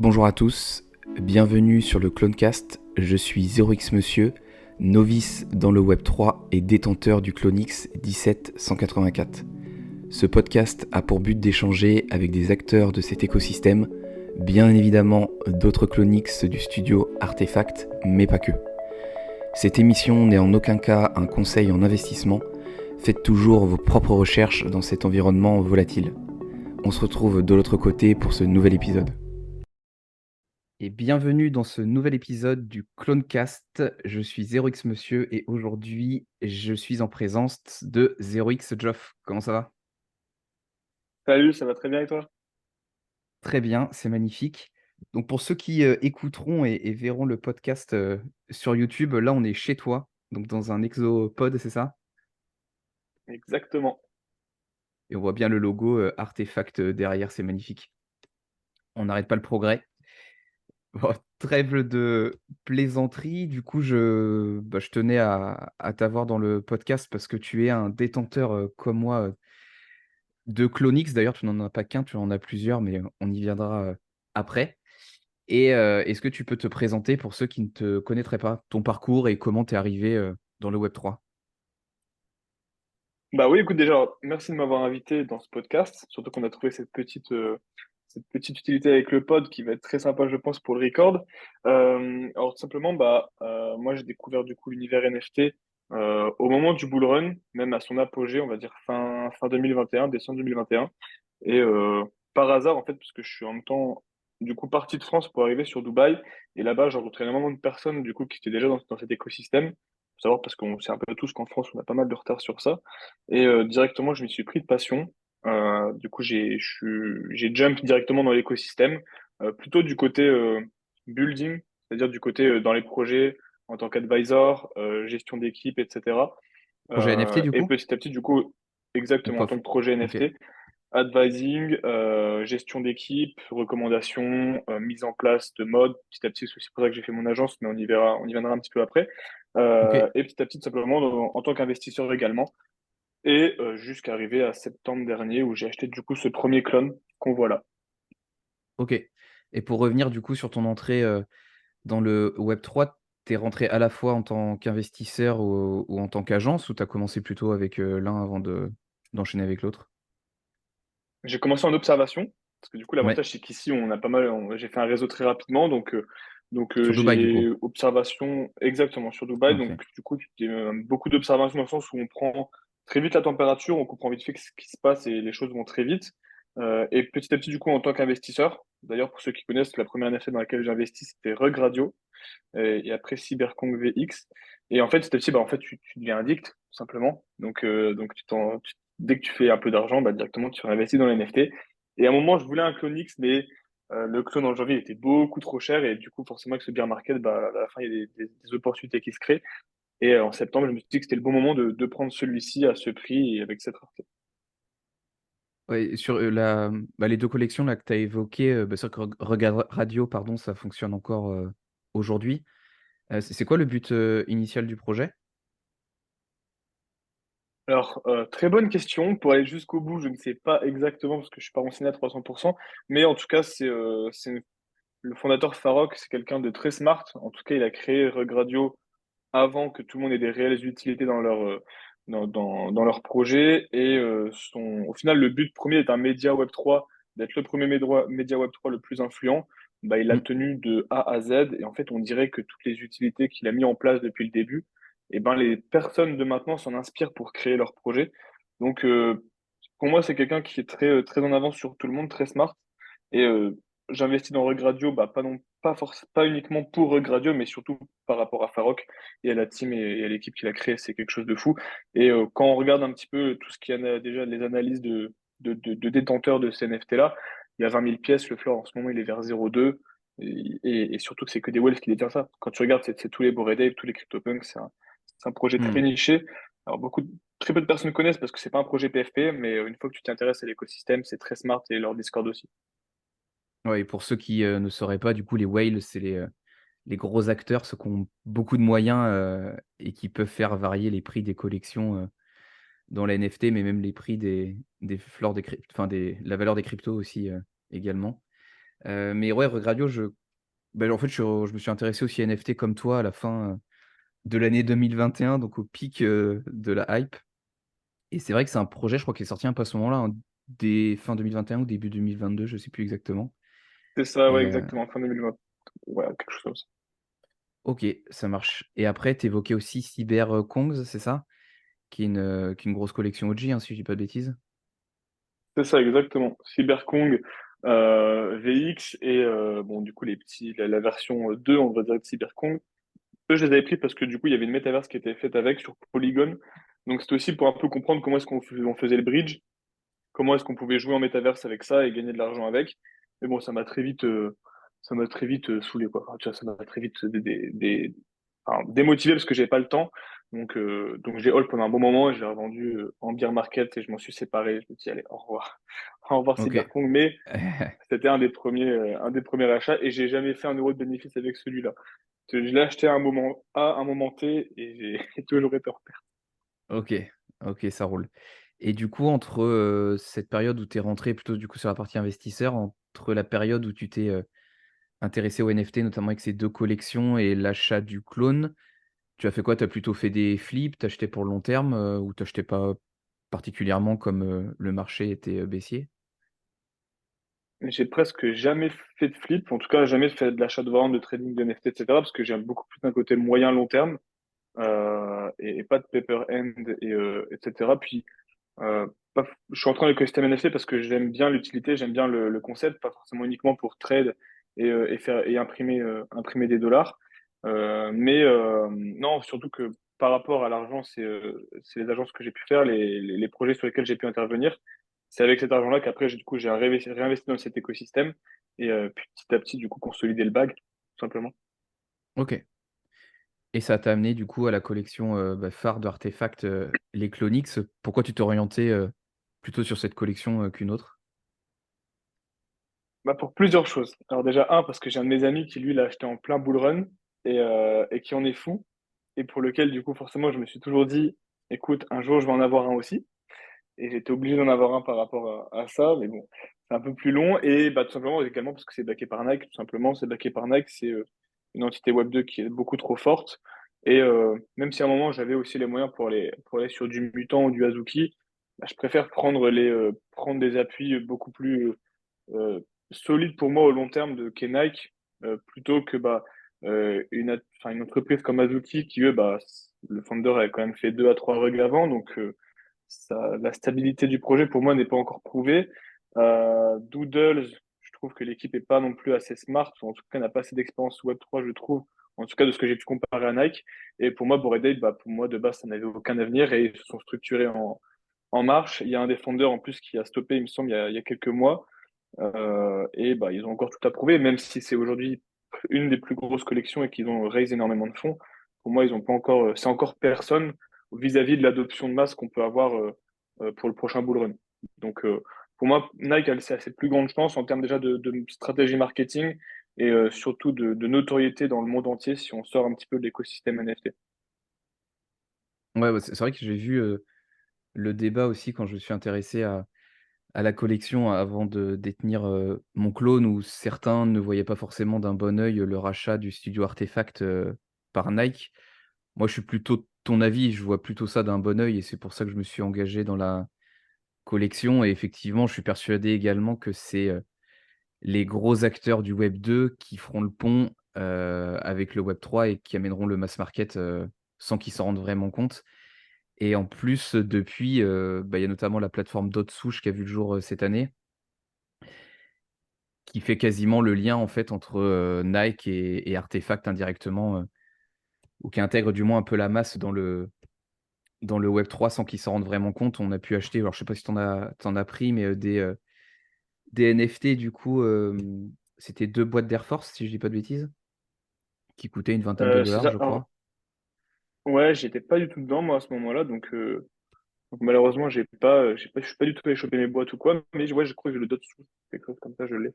Bonjour à tous, bienvenue sur le Clonecast, je suis 0x Monsieur, novice dans le Web3 et détenteur du Clonix 17184. Ce podcast a pour but d'échanger avec des acteurs de cet écosystème, bien évidemment d'autres Clonix du studio Artefact, mais pas que. Cette émission n'est en aucun cas un conseil en investissement, faites toujours vos propres recherches dans cet environnement volatile. On se retrouve de l'autre côté pour ce nouvel épisode. Et bienvenue dans ce nouvel épisode du Clonecast. Je suis 0x Monsieur et aujourd'hui je suis en présence de 0x Geoff. Comment ça va? Salut, ça va très bien et toi? Très bien, c'est magnifique. Donc pour ceux qui écouteront et verront le podcast sur YouTube, là on est chez toi, donc dans un exopod, c'est ça? Exactement. Et on voit bien le logo Artefact derrière, c'est magnifique. On n'arrête pas le progrès. Bon, trêve de plaisanterie, du coup, je tenais à t'avoir dans le podcast parce que tu es un détenteur comme moi de Clonix. D'ailleurs, tu n'en as pas qu'un, tu en as plusieurs, mais on y viendra après. Et est-ce que tu peux te présenter pour ceux qui ne te connaîtraient pas, ton parcours et comment tu es arrivé dans le Web3? Bah oui, écoute, déjà, merci de m'avoir invité dans ce podcast, surtout qu'on a trouvé cette petite utilité avec le pod qui va être très sympa, je pense, pour le record. Alors, tout simplement, moi, j'ai découvert du coup l'univers NFT au moment du bull run, même à son apogée, on va dire fin 2021, décembre 2021. Et par hasard, en fait, parce que je suis en même temps, du coup, parti de France pour arriver sur Dubaï. Et là-bas, j'ai rencontré énormément de personnes, du coup, qui étaient déjà dans cet écosystème. Faut savoir parce qu'on sait un peu tous qu'en France, on a pas mal de retard sur ça. Et directement, je m'y suis pris de passion. Du coup, j'ai jump directement dans l'écosystème, plutôt du côté building, c'est-à-dire du côté dans les projets en tant qu'advisor, gestion d'équipe, etc. Projet NFT du Et coup? petit à petit, du coup, Ou exactement en pas? tant que projet Ok, NFT, advising, gestion d'équipe, recommandations, mise en place de mode. Petit à petit, c'est aussi pour ça que j'ai fait mon agence, mais on y viendra un petit peu après. ok, Et petit à petit, tout simplement, en tant qu'investisseur également. Et jusqu'à arriver à septembre dernier où j'ai acheté du coup ce premier clone qu'on voit là. ok. Et pour revenir du coup sur ton entrée dans le Web3, tu es rentré à la fois en tant qu'investisseur ou en tant qu'agence ou tu as commencé plutôt avec l'un avant d'enchaîner avec l'autre? J'ai commencé en observation, parce que du coup, Ouais, l'avantage, c'est qu'ici, on a pas mal, j'ai fait un réseau très rapidement, donc, sur Dubaï du coup. j'ai observation exactement sur Dubaï, donc Ok, du coup, j'ai beaucoup d'observation dans le sens où on prend très vite la température, on comprend vite fait ce qui se passe et les choses vont très vite. Et petit à petit, du coup, en tant qu'investisseur, d'ailleurs, pour ceux qui connaissent, la première NFT dans laquelle j'ai investi, c'était Rug Radio, et après Cyberkong VX. Et en fait, petit à petit, en fait, tu deviens addict, tout simplement. Donc dès que tu fais un peu d'argent, directement, tu investis dans les NFT. Et à un moment, je voulais un clone X, mais le clone en janvier il était beaucoup trop cher. Et du coup, forcément, avec ce bear market, à la fin, il y a des opportunités qui se créent. Et en septembre, je me suis dit que c'était le bon moment de prendre celui-ci à ce prix et avec cette rareté. ouais, et sur les deux collections là, que tu as évoquées, c'est vrai que Regard Radio, pardon, ça fonctionne encore aujourd'hui. C'est quoi le but initial du projet? Alors, très bonne question. Pour aller jusqu'au bout, je ne sais pas exactement parce que je suis pas renseigné à 300%. Mais en tout cas, le fondateur Farok, c'est quelqu'un de très smart. En tout cas, il a créé Regradio avant que tout le monde ait des réelles utilités dans leur projet. Et au final, le but premier est un média Web3, d'être le premier média Web3 le plus influent. Il l'a Hmm. tenu de A à Z. Et en fait, on dirait que toutes les utilités qu'il a mis en place depuis le début, les personnes de maintenant s'en inspirent pour créer leur projet. Donc, pour moi, c'est quelqu'un qui est très en avance sur tout le monde, très smart. Et j'investis dans Regradio, pas uniquement pour Regradio, mais surtout par rapport à Farok et à la team et à l'équipe qu'il a créée, c'est quelque chose de fou. Et quand on regarde un petit peu tout ce qu'il y a déjà, les analyses de détenteurs de ces NFT-là, il y a 20 000 pièces, le floor en ce moment il est vers 0,2, et surtout que c'est que des whales qui détiennent ça. Quand tu regardes, c'est tous les Bored Ape, tous les CryptoPunks, c'est un projet très Hmm. niché. Alors très peu de personnes connaissent parce que c'est pas un projet PFP, mais une fois que tu t'intéresses à l'écosystème, c'est très smart et leur Discord aussi. Ouais, et pour ceux qui ne sauraient pas, du coup, les whales, c'est les gros acteurs, ceux qui ont beaucoup de moyens et qui peuvent faire varier les prix des collections dans la NFT, mais même les prix des flores enfin la valeur des cryptos aussi également. Mais ouais, Regradio, en fait, je me suis intéressé aussi à NFT comme toi à la fin de l'année 2021, donc au pic de la hype. Et c'est vrai que c'est un projet, je crois, qui est sorti un peu à ce moment-là, hein, dès fin 2021 ou début 2022, je sais plus exactement. C'est ça, ouais, Et exactement, fin 2020. Ouais, quelque chose comme ça. ok, ça marche. Et après, tu évoquais aussi Cyber Kongs, c'est ça? Qui est une grosse collection OG, hein, si je dis pas de bêtises. C'est ça, exactement. Cyberkong, VX et bon, du coup, la version 2, on va dire, de Cyberkong. Eux, je les avais pris parce que du coup, il y avait une métaverse qui était faite avec sur Polygon. Donc, c'était aussi pour un peu comprendre comment est-ce on faisait le bridge, comment est-ce qu'on pouvait jouer en métaverse avec ça et gagner de l'argent avec. Mais bon, ça m'a très vite saoulé, quoi. Enfin, tu vois, ça m'a très vite enfin, démotivé parce que j'avais pas le temps. Donc j'ai hold pendant un bon moment et j'ai revendu en bear market et je m'en suis séparé. Je me dis, allez, au revoir. Au revoir Ok. Cyberpunk. Mais c'était un des premiers achats et j'ai jamais fait un euro de bénéfice avec celui-là. Je l'ai acheté à un moment A, un moment T et j'ai toujours été en perte. Ok, ok, ça roule. Et du coup, entre cette période où tu es rentré plutôt du coup sur la partie investisseur, entre la période où tu t'es intéressé aux NFT, notamment avec ces deux collections et l'achat du clone, tu as fait quoi? Tu as plutôt fait des flips, tu acheté pour le long terme ou tu achetais pas particulièrement comme le marché était baissier? J'ai presque jamais fait de flip, en tout cas jamais fait de l'achat de vente, de trading de NFT, etc. Parce que j'ai beaucoup plus d'un côté moyen long terme et pas de paper end etc. Puis je suis entré dans l'écosystème NFT parce que j'aime bien l'utilité, j'aime bien le concept, pas forcément uniquement pour trade et imprimer des dollars. Non, surtout que par rapport à l'argent, c'est les agences que j'ai pu faire, les projets sur lesquels j'ai pu intervenir. C'est avec cet argent-là qu'après, du coup, j'ai réinvesti dans cet écosystème et puis petit à petit, du coup, consolider le bag, tout simplement. Ok. Et ça t'a amené du coup à la collection phare d'artefacts, les Clonix. Pourquoi tu t'es orienté plutôt sur cette collection qu'une autre? Bah, pour plusieurs choses. Alors déjà, un, parce que j'ai un de mes amis qui, lui, l'a acheté en plein bull run et qui en est fou. Et pour lequel, du coup, forcément, je me suis toujours dit, écoute, un jour, je vais en avoir un aussi. Et j'étais obligé d'en avoir un par rapport à ça. Mais bon, c'est un peu plus long. Et bah, tout simplement, également, parce que c'est backé par Nike. Tout simplement, c'est backé par Nike. C'est une entité Web2 qui est beaucoup trop forte. Et même si à un moment, j'avais aussi les moyens pour aller sur du Mutant ou du Azuki, bah, je préfère prendre des appuis beaucoup plus euh, solide pour moi au long terme de qu'est Nike, plutôt que enfin, une entreprise comme Azuki qui, eux, le founder a quand même fait deux à trois rugs avant, donc la stabilité du projet pour moi n'est pas encore prouvée. Doodles, je trouve que l'équipe est pas non plus assez smart, ou en tout cas n'a pas assez d'expérience Web3, je trouve, en tout cas de ce que j'ai pu comparer à Nike. Et pour moi, Bored Ape, pour moi de base, ça n'avait aucun avenir et ils se sont structurés en marche. Il y a un des founders en plus qui a stoppé, il me semble, il y a quelques mois. Et bah, ils ont encore tout à prouver, même si c'est aujourd'hui une des plus grosses collections et qu'ils ont raisé énormément de fonds. Pour moi, ils ont pas encore, c'est encore personne vis-à-vis de l'adoption de masse qu'on peut avoir pour le prochain bull run. Donc, pour moi, Nike a ses plus grandes chances en termes déjà de stratégie marketing et surtout de notoriété dans le monde entier si on sort un petit peu de l'écosystème NFT. Ouais, bah, c'est vrai que j'ai vu le débat aussi quand je me suis intéressé à la collection avant de détenir mon clone, où certains ne voyaient pas forcément d'un bon œil le rachat du studio Artefact par Nike. Moi, je suis plutôt de ton avis, je vois plutôt ça d'un bon œil et c'est pour ça que je me suis engagé dans la collection. Et effectivement, je suis persuadé également que c'est les gros acteurs du Web 2 qui feront le pont avec le Web 3 et qui amèneront le mass market sans qu'ils s'en rendent vraiment compte. Et en plus, depuis, il y a notamment la plateforme Dotsush qui a vu le jour cette année, qui fait quasiment le lien en fait entre Nike et Artefact indirectement, ou qui intègre du moins un peu la masse dans le Web 3 sans qu'ils s'en rendent vraiment compte. On a pu acheter, alors je sais pas si t'en as pris, mais des NFT du coup, c'était 2 boîtes d'Air Force, si je dis pas de bêtises, qui coûtaient une vingtaine de C'est dollars, ça. je Alors, crois. ouais, j'étais pas du tout dedans, moi, à ce moment-là, donc malheureusement, je suis pas du tout allé choper mes boîtes ou quoi, mais ouais, je crois que je le dote sous quelque chose comme ça, je l'ai.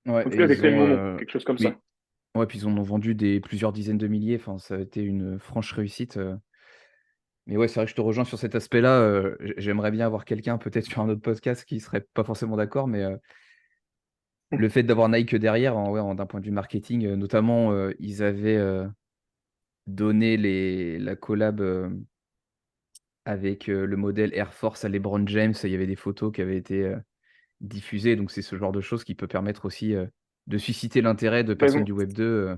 Ouais, En tout et cas, avec ils le même ont, moment, quelque chose comme ça. oui, ouais, puis ils en ont vendu des plusieurs dizaines de milliers, enfin ça a été une franche réussite. Mais ouais, c'est vrai que je te rejoins sur cet aspect-là, j'aimerais bien avoir quelqu'un peut-être sur un autre podcast qui serait pas forcément d'accord, mais le fait d'avoir Nike derrière, d'un point de vue marketing, notamment, ils avaient donné la collab avec le modèle Air Force à LeBron James. Il y avait des photos qui avaient été diffusées. Donc, c'est ce genre de choses qui peut permettre aussi de susciter l'intérêt de Bah, personnes du Web 2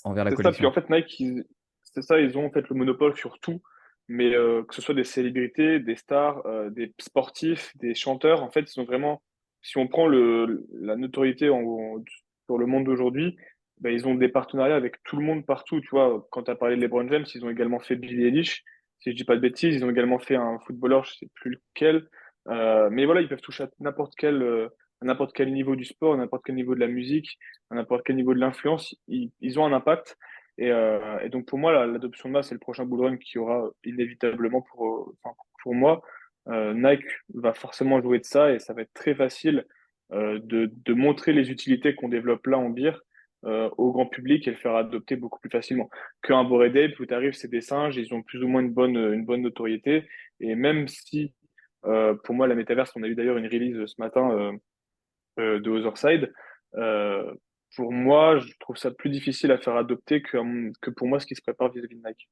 envers la c'est ça, puis collection. en fait, Nike, c'est ça, ils ont en fait le monopole sur tout, mais que ce soit des célébrités, des stars, des sportifs, des chanteurs, en fait, ils ont vraiment, si on prend la notoriété sur le monde d'aujourd'hui, bah, ils ont des partenariats avec tout le monde partout, tu vois. Quand tu as parlé de LeBron James, ils ont également fait Billie Eilish, si je dis pas de bêtises, ils ont également fait un footballeur, je sais plus lequel, mais voilà, ils peuvent toucher à n'importe quel niveau du sport, à n'importe quel niveau de la musique, à n'importe quel niveau de l'influence, ils ont un impact. Et donc pour moi, l'adoption de masse, c'est le prochain bull run qui aura inévitablement enfin, pour moi. Nike va forcément jouer de ça et ça va être très facile de montrer les utilités qu'on développe là en beer au grand public et le faire adopter beaucoup plus facilement. Qu'un Bored Ape où tu arrives, c'est des singes, ils ont plus ou moins une bonne notoriété. Et même si, pour moi, la métaverse, on a eu d'ailleurs une release ce matin de Otherside. Euh, pour moi, je trouve ça plus difficile à faire adopter que pour moi ce qui se prépare vis-à-vis de Nike.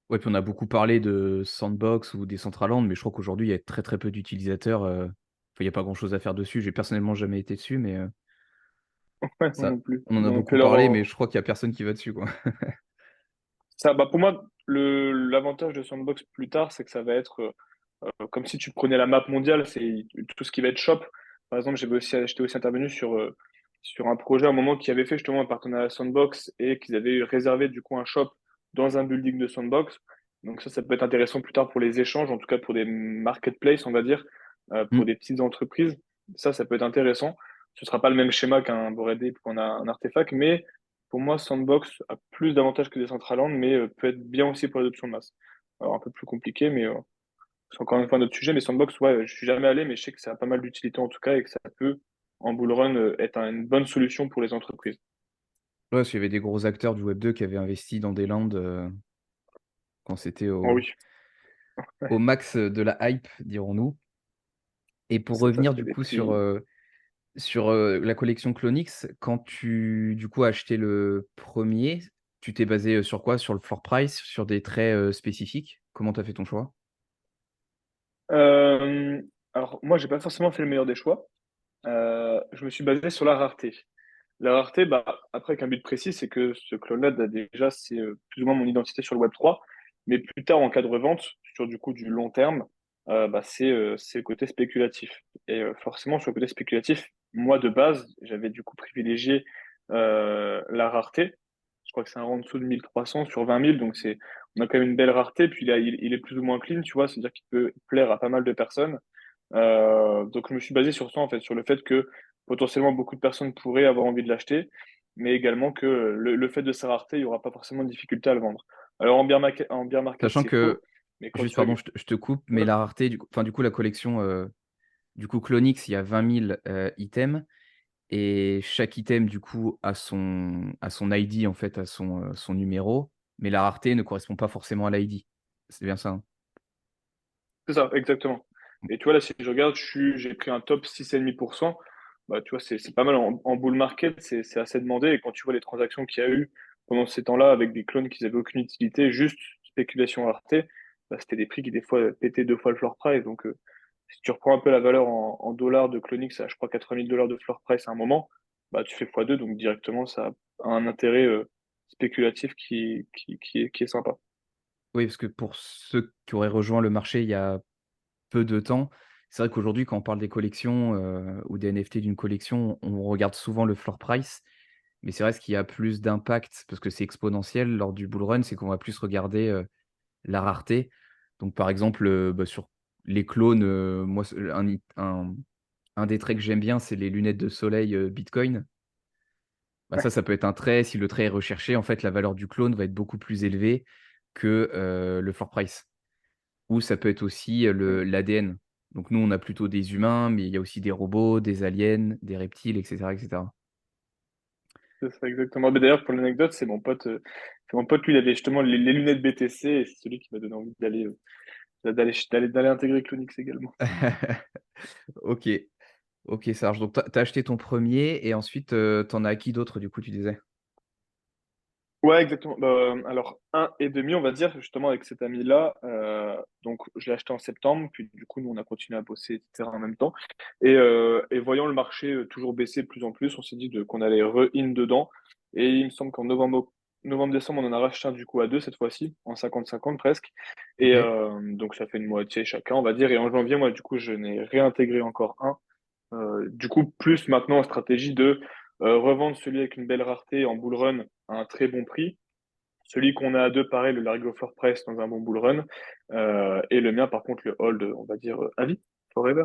Ouais, puis on a beaucoup parlé de Sandbox ou des Decentraland, mais je crois qu'aujourd'hui, il y a très très peu d'utilisateurs. Enfin, il n'y a pas grand-chose à faire dessus. J'ai personnellement jamais été dessus, mais Ouais, moi ça, non plus. on en a Ils ont fait beaucoup leur, parlé, mais je crois qu'il y a personne qui va dessus, quoi. ça, bah pour moi, l'avantage de Sandbox plus tard, c'est que ça va être comme si tu prenais la map mondiale, c'est tout ce qui va être shop. Par exemple, j'étais aussi intervenu sur un projet à un moment qui avait fait justement un partenariat Sandbox et qu'ils avaient réservé du coup un shop dans un building de Sandbox. Donc ça peut être intéressant plus tard pour les échanges, en tout cas pour des marketplaces, on va dire, pour Mm. des petites entreprises. Ça peut être intéressant. Ce sera pas le même schéma qu'un Bored Ape ou qu'on a un artefact, mais pour moi, Sandbox a plus d'avantages que Decentraland, mais peut être bien aussi pour l'adoption de masse. Alors un peu plus compliqué, mais c'est encore une fois un autre sujet, mais Sandbox, ouais, je suis jamais allé, mais je sais que ça a pas mal d'utilité en tout cas et que ça peut, en bull run, être une bonne solution pour les entreprises. Ouais, parce qu'il y avait des gros acteurs du Web 2 qui avaient investi dans des lands quand c'était Oh oui, au ouais, max de la hype, dirons-nous. Et pour c'est ça, revenir c'était du des coup prix. sur la collection Clonix, quand tu du coup as acheté le premier, tu t'es basé sur quoi? Sur le floor price, sur des traits spécifiques? Comment tu as fait ton choix? Euh, alors moi, j'ai pas forcément fait le meilleur des choix. Je me suis basé sur la rareté. La rareté, bah, après, qu'un but précis, c'est que ce clone-là, a déjà, c'est plus ou moins mon identité sur le Web3. Mais plus tard, en cas de revente, sur du coup du long terme, bah, c'est le côté spéculatif. Et forcément, sur le côté spéculatif, moi, de base, j'avais du coup privilégié la rareté. Je crois que c'est un rang en dessous de 1300 sur 20 000, donc on a quand même une belle rareté. Puis il est plus ou moins clean, tu vois, c'est-à-dire qu'il peut plaire à pas mal de personnes. Donc je me suis basé sur ça en fait, sur le fait que potentiellement beaucoup de personnes pourraient avoir envie de l'acheter, mais également que le fait de sa rareté, il n'y aura pas forcément de difficulté à le vendre. Alors en bear market Sachant c'est que faux, mais quand juste tu pardon, regardes... je te coupe, mais Ouais, la rareté du coup la collection, du coup Clonix, il y a 20 000 items et chaque item du coup a son ID en fait, a son numéro, mais la rareté ne correspond pas forcément à l'ID. C'est bien ça, hein? c'est ça, exactement. Et tu vois là, si je regarde, j'ai pris un top 6,5%. Bah, tu vois, c'est pas mal en bull market, c'est assez demandé. Et quand tu vois les transactions qu'il y a eu pendant ces temps-là avec des clones qui n'avaient aucune utilité, juste spéculation rareté, bah, c'était des prix qui des fois pétaient deux fois le floor price. Donc si tu reprends un peu la valeur en dollars de Clonix à, je crois, 80 000 dollars de floor price à un moment, bah, tu fais x2, donc directement, ça a un intérêt spéculatif qui est sympa. Oui, parce que pour ceux qui auraient rejoint le marché il y a peu de temps, c'est vrai qu'aujourd'hui quand on parle des collections, ou des NFT d'une collection, on regarde souvent le floor price. Mais c'est vrai, ce qui a plus d'impact, parce que c'est exponentiel lors du bull run, c'est qu'on va plus regarder, la rareté. Donc par exemple, bah, sur les clones, moi ce un des traits que j'aime bien, c'est les lunettes de soleil, Bitcoin. Bah, ça peut être un trait, si le trait est recherché, en fait, la valeur du clone va être beaucoup plus élevée que, le floor price. Ou ça peut être aussi, Ouais. le l'ADN. Donc nous, on a plutôt des humains, mais il y a aussi des robots, des aliens, des reptiles et cetera et cetera. C'est ça, exactement. Mais d'ailleurs, pour l'anecdote, c'est mon pote, lui, il avait justement les lunettes BTC et c'est celui qui m'a donné envie d'aller intégrer Clonix également. OK. Ok, ça marche. Donc, t'as acheté ton premier et ensuite, t'en as acquis d'autres, du coup, tu disais. Ouais, exactement. Bah, alors, un et demi, on va dire, justement, avec cet ami-là. Donc, je l'ai acheté en septembre, puis du coup, nous, on a continué à bosser, etc., en même temps. Et voyant le marché toujours baisser de plus en plus, on s'est dit qu'on allait re-in dedans. Et il me semble qu'en novembre-décembre, on en a racheté un, du coup, à deux cette fois-ci, en 50-50 presque. Et Ok. donc, ça fait une moitié chacun, on va dire. Et en janvier, moi, du coup, je n'ai réintégré encore un. Du coup, plus maintenant en stratégie de revendre celui avec une belle rareté en bull run à un très bon prix. Celui qu'on a à deux, pareil, le Largo Floor Price dans un bon bull run. Et le mien, par contre, le hold, on va dire à vie, forever,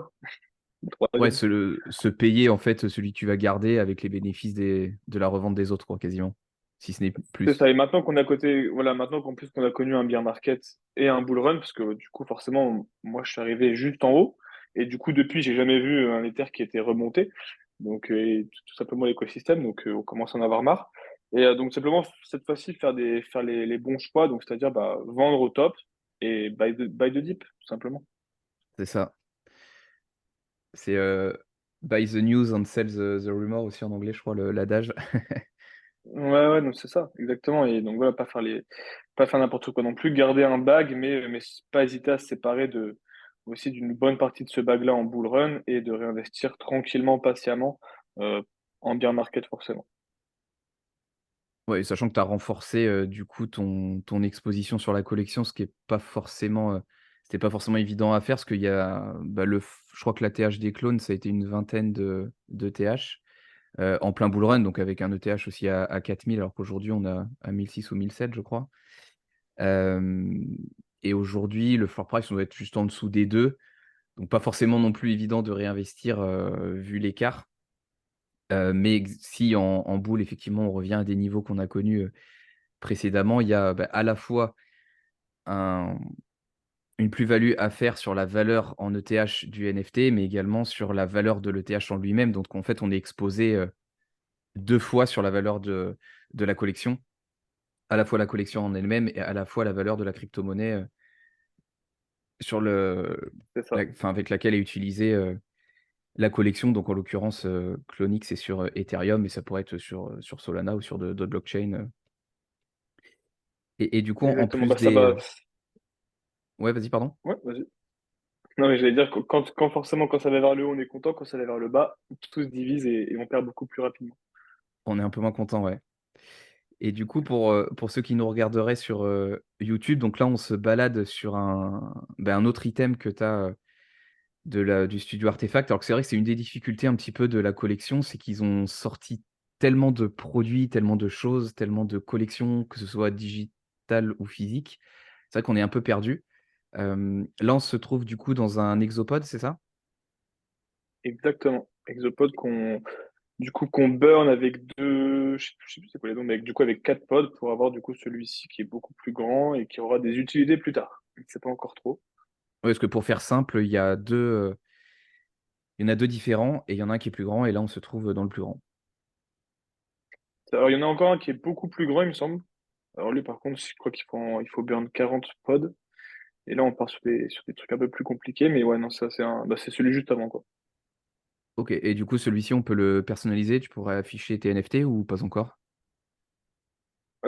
le Ouais, troisième. se payer, en fait, celui que tu vas garder avec les bénéfices de la revente des autres, quoi, quasiment. Si ce n'est C'est plus. ça. Et maintenant qu'on a côté, voilà, maintenant qu'en plus qu'on a connu un bear market et un bull run, parce que du coup, forcément, moi, je suis arrivé juste en haut. Et du coup, depuis, j'ai jamais vu un Ether qui était remonté. Donc, et tout simplement l'écosystème. Donc, on commence à en avoir marre. Et donc, simplement, cette fois-ci, faire les bons choix. Donc, c'est-à-dire, bah, vendre au top et buy the dip, tout simplement. C'est ça. C'est buy the news and sell the rumor aussi en anglais, je crois, l'adage. Ouais, ouais, donc c'est ça, exactement. Et donc voilà, pas faire n'importe quoi non plus, garder un bag, mais pas hésiter à se séparer aussi d'une bonne partie de ce bag-là en bull run et de réinvestir tranquillement, patiemment, euh, en bear market forcément. Ouais, sachant que tu as renforcé du coup ton exposition sur la collection, ce qui est pas forcément, c'était pas forcément évident à faire, parce qu'il y a bah, je crois que la TH des clones, ça a été une vingtaine de TH en plein bull run, donc avec un ETH aussi à 4000, alors qu'aujourd'hui on a à 1006 ou 1007, je crois. Euh, et aujourd'hui, le floor price, on doit être juste en dessous des deux, donc pas forcément non plus évident de réinvestir vu l'écart. Mais si en boule, effectivement, on revient à des niveaux qu'on a connus précédemment, il y a bah, à la fois un une plus-value à faire sur la valeur en ETH du NFT, mais également sur la valeur de l'ETH en lui-même. Donc en fait, on est exposé, 2 fois sur la valeur de la collection. À la fois la collection en elle-même et à la fois la valeur de la crypto-monnaie, sur C'est ça, enfin avec laquelle est utilisée, la collection. Donc en l'occurrence, Clonix c'est sur, Ethereum, mais ça pourrait être sur Solana ou sur d'autres blockchains, et du coup, en exactement. plus Bah ça des, va. ouais, vas-y, pardon? Ouais, vas-y. Non, mais j'allais dire que quand forcément quand ça va vers le haut, on est content, quand ça va vers le bas, tout se divise et on perd beaucoup plus rapidement. On est un peu moins content, ouais. Et du coup, pour ceux qui nous regarderaient sur, YouTube, donc là, on se balade sur un autre item que tu as, du studio Artefact. Alors que c'est vrai que c'est une des difficultés un petit peu de la collection, c'est qu'ils ont sorti tellement de produits, tellement de choses, tellement de collections, que ce soit digital ou physique. C'est vrai qu'on est un peu perdu. Là, on se trouve du coup dans un Exopod, c'est ça? Exactement. Exopod qu'on burn avec je sais plus c'est quoi les noms, mais du coup avec quatre pods pour avoir du coup celui-ci qui est beaucoup plus grand et qui aura des utilités plus tard. C'est pas encore trop. Ouais, parce que pour faire simple, il y en a 2 différents et il y en a un qui est plus grand et là, on se trouve dans le plus grand. Alors il y en a encore un qui est beaucoup plus grand, il me semble. Alors lui par contre, je crois il faut burn 40 pods. Et là on part sur des trucs un peu plus compliqués, mais ouais non ça c'est celui juste avant quoi. OK, et du coup, celui-ci, on peut le personnaliser? Tu pourrais afficher tes NFT ou pas encore?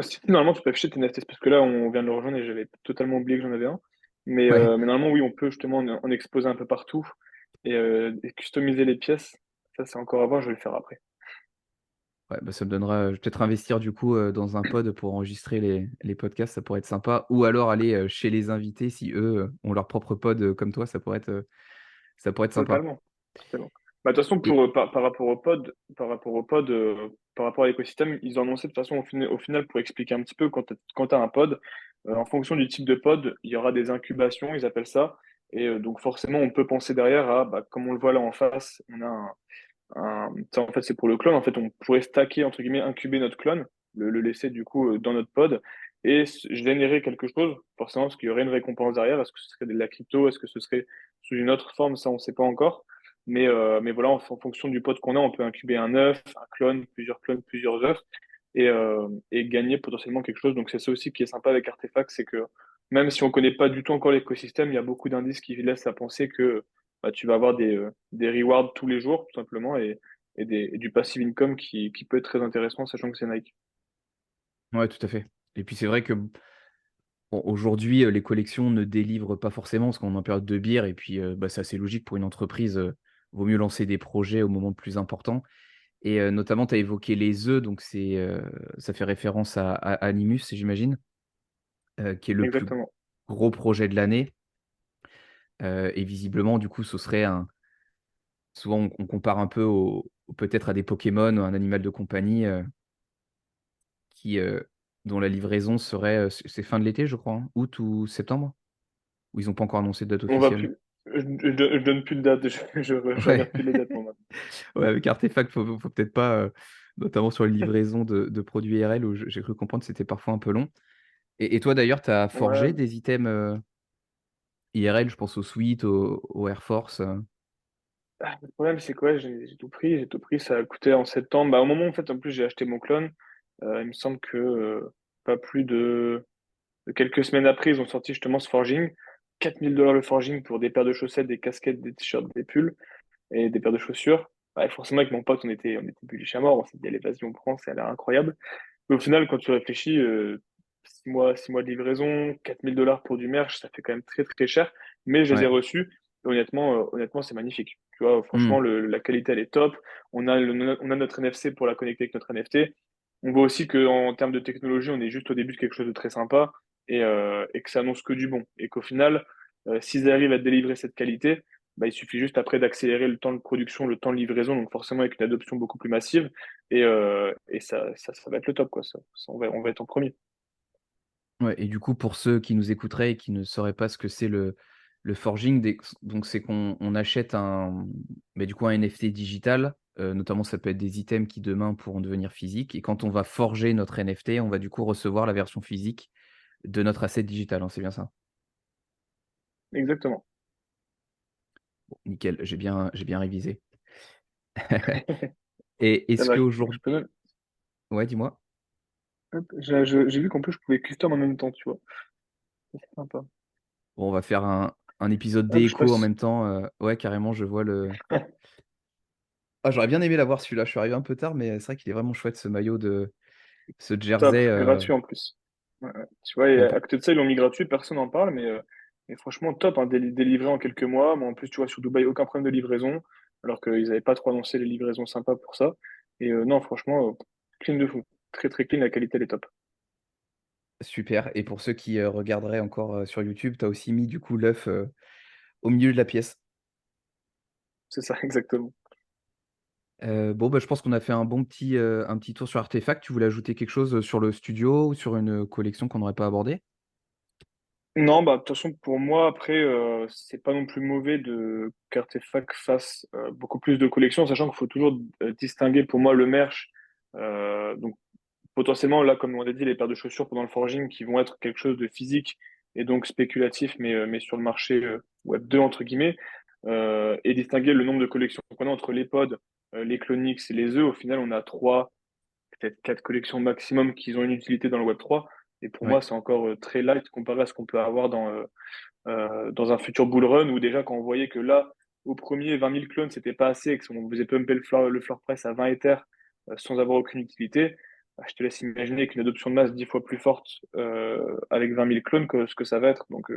Si normalement tu peux afficher tes NFTs parce que là on vient de le rejoindre et j'avais totalement oublié que j'en avais un. Ouais. Mais normalement oui on peut justement en exposer un peu partout et customiser les pièces. Ça c'est encore à voir, je vais le faire après. Ouais, bah, ça me donnera, je vais peut-être investir du coup, dans un pod pour enregistrer les podcasts, ça pourrait être sympa. Ou alors aller, chez les invités si eux, ont leur propre pod, comme toi, ça pourrait être sympa. Totalement, totalement. Bah, de toute façon, Et par rapport au pod, par rapport à l'écosystème, ils ont annoncé de toute façon au final pour expliquer un petit peu quand t'as un pod, en fonction du type de pod, il y aura des incubations, ils appellent ça. Et donc forcément, on peut penser derrière à, bah, comme on le voit là en face, on a ça, en fait, c'est pour le clone. En fait, on pourrait stacker, entre guillemets, incuber notre clone, le laisser du coup dans notre pod et générer quelque chose, forcément, parce qu'il y aurait une récompense derrière. Est-ce que ce serait de la crypto? Est-ce que ce serait sous une autre forme? Ça, on ne sait pas encore. Mais voilà, en fonction du pod qu'on a, on peut incuber un œuf, un clones, plusieurs œufs et gagner potentiellement quelque chose. Donc, c'est ça aussi qui est sympa avec Artefact, c'est que même si on connaît pas du tout encore l'écosystème, il y a beaucoup d'indices qui laissent à penser que bah, tu vas avoir des rewards tous les jours, tout simplement, et du passive income qui peut être très intéressant, sachant que c'est Nike. Ouais, tout à fait. Et puis c'est vrai que bon, aujourd'hui, les collections ne délivrent pas forcément parce qu'on est en période de bière et puis, bah, c'est assez logique pour une entreprise, vaut mieux lancer des projets au moment le plus important et notamment tu as évoqué les œufs donc ça fait référence à Animus, j'imagine, qui est le plus Exactement. gros projet de l'année, et visiblement du coup ce serait un souvent on compare un peu peut-être à des Pokémon ou un animal de compagnie, qui, dont la livraison serait, c'est fin de l'été je crois, hein? Août ou septembre? Ou ils ont pas encore annoncé de date On va officielle? plus. Je donne plus de date, je Ouais. regarde plus les dates, moi, maintenant. Ouais, avec Artefact, faut peut-être pas, notamment sur les livraisons de produits IRL où j'ai cru comprendre que c'était parfois un peu long. Et toi d'ailleurs, tu as forgé Ouais. des items, IRL, je pense aux Sweat, aux Air Force, Le problème, c'est quoi? J'ai tout pris. J'ai tout pris. Ça a coûté en septembre. Bah, au moment où, en fait, en plus, j'ai acheté mon clone, il me semble que pas plus de quelques semaines après, ils ont sorti justement ce forging. 4 000 $ le forging pour des paires de chaussettes, des casquettes, des t-shirts, des pulls et des paires de chaussures. Ouais, forcément, avec mon pote, on était bullish à mort. On s'est dit, allez, vas-y, on prend, ça a l'air incroyable. Mais au final, quand tu réfléchis, 6 mois de livraison, 4 000 $ pour du merch, ça fait quand même très très cher. Mais je les ai ouais. reçus. Et honnêtement, c'est magnifique. Tu vois, Mmh. franchement, la qualité, elle est top. On a notre NFC pour la connecter avec notre NFT. On voit aussi qu'en termes de technologie, on est juste au début de quelque chose de très sympa et que ça annonce que du bon. Et qu'au final, s'ils arrivent à délivrer cette qualité, bah, il suffit juste après d'accélérer le temps de production, le temps de livraison, donc forcément avec une adoption beaucoup plus massive. Et ça va être le top, quoi. On va être en premier. Ouais et du coup, pour ceux qui nous écouteraient et qui ne sauraient pas ce que c'est le forging, donc c'est qu'on achète du coup un NFT digital, notamment ça peut être des items qui demain pourront devenir physiques et quand on va forger notre NFT, on va du coup recevoir la version physique de notre asset digital, hein, c'est bien ça? Exactement. Bon, nickel, j'ai bien révisé. Et Ça est-ce va, je qu'aujourd'hui peux même. ouais, dis-moi? Hop, j'ai vu qu'en plus je pouvais custom en même temps, tu vois. C'est sympa. Bon, on va faire un épisode Hop, je déco en passe. même temps, ouais, carrément, je vois le ah, j'aurais bien aimé l'avoir celui-là, je suis arrivé un peu tard, mais c'est vrai qu'il est vraiment chouette ce maillot ce Top, jersey, gratuit en plus. Ouais, ouais. Tu vois, et bon à côté de ça, ils l'ont mis gratuit, personne n'en parle, mais franchement, top, hein, délivré en quelques mois. Moi, en plus, tu vois, sur Dubaï, aucun problème de livraison, alors qu'ils n'avaient pas trop annoncé les livraisons sympas pour ça. Et non, franchement, clean de fou. Très, très clean, la qualité, elle est top. super et pour ceux qui, regarderaient encore, sur YouTube, tu as aussi mis du coup l'œuf, au milieu de la pièce. C'est ça, exactement. Bon, bah, je pense qu'on a fait un petit tour sur Artefact. Tu voulais ajouter quelque chose, sur le studio ou sur une, collection qu'on n'aurait pas abordée? Non, bah, de toute façon, pour moi, après, c'est pas non plus mauvais qu'Artefact fasse beaucoup plus de collections, sachant qu'il faut toujours distinguer pour moi le merch. Donc, potentiellement, là, comme on a dit, les paires de chaussures pendant le forging qui vont être quelque chose de physique et donc spéculatif, mais sur le marché Web 2, entre guillemets, et distinguer le nombre de collections qu'on a entre les pods, les Clonix et les œufs. Au final, on a trois, peut-être quatre collections maximum qui ont une utilité dans le Web 3. Et pour Ouais, moi, c'est encore très light comparé à ce qu'on peut avoir dans un futur bull run où déjà, quand on voyait que là, au premier, 20 000 clones, c'était pas assez et qu'on faisait pumper le floor price à 20 Ethers sans avoir aucune utilité, bah, je te laisse imaginer qu'une adoption de masse 10 fois plus forte avec 20 000 clones que ce que ça va être. Donc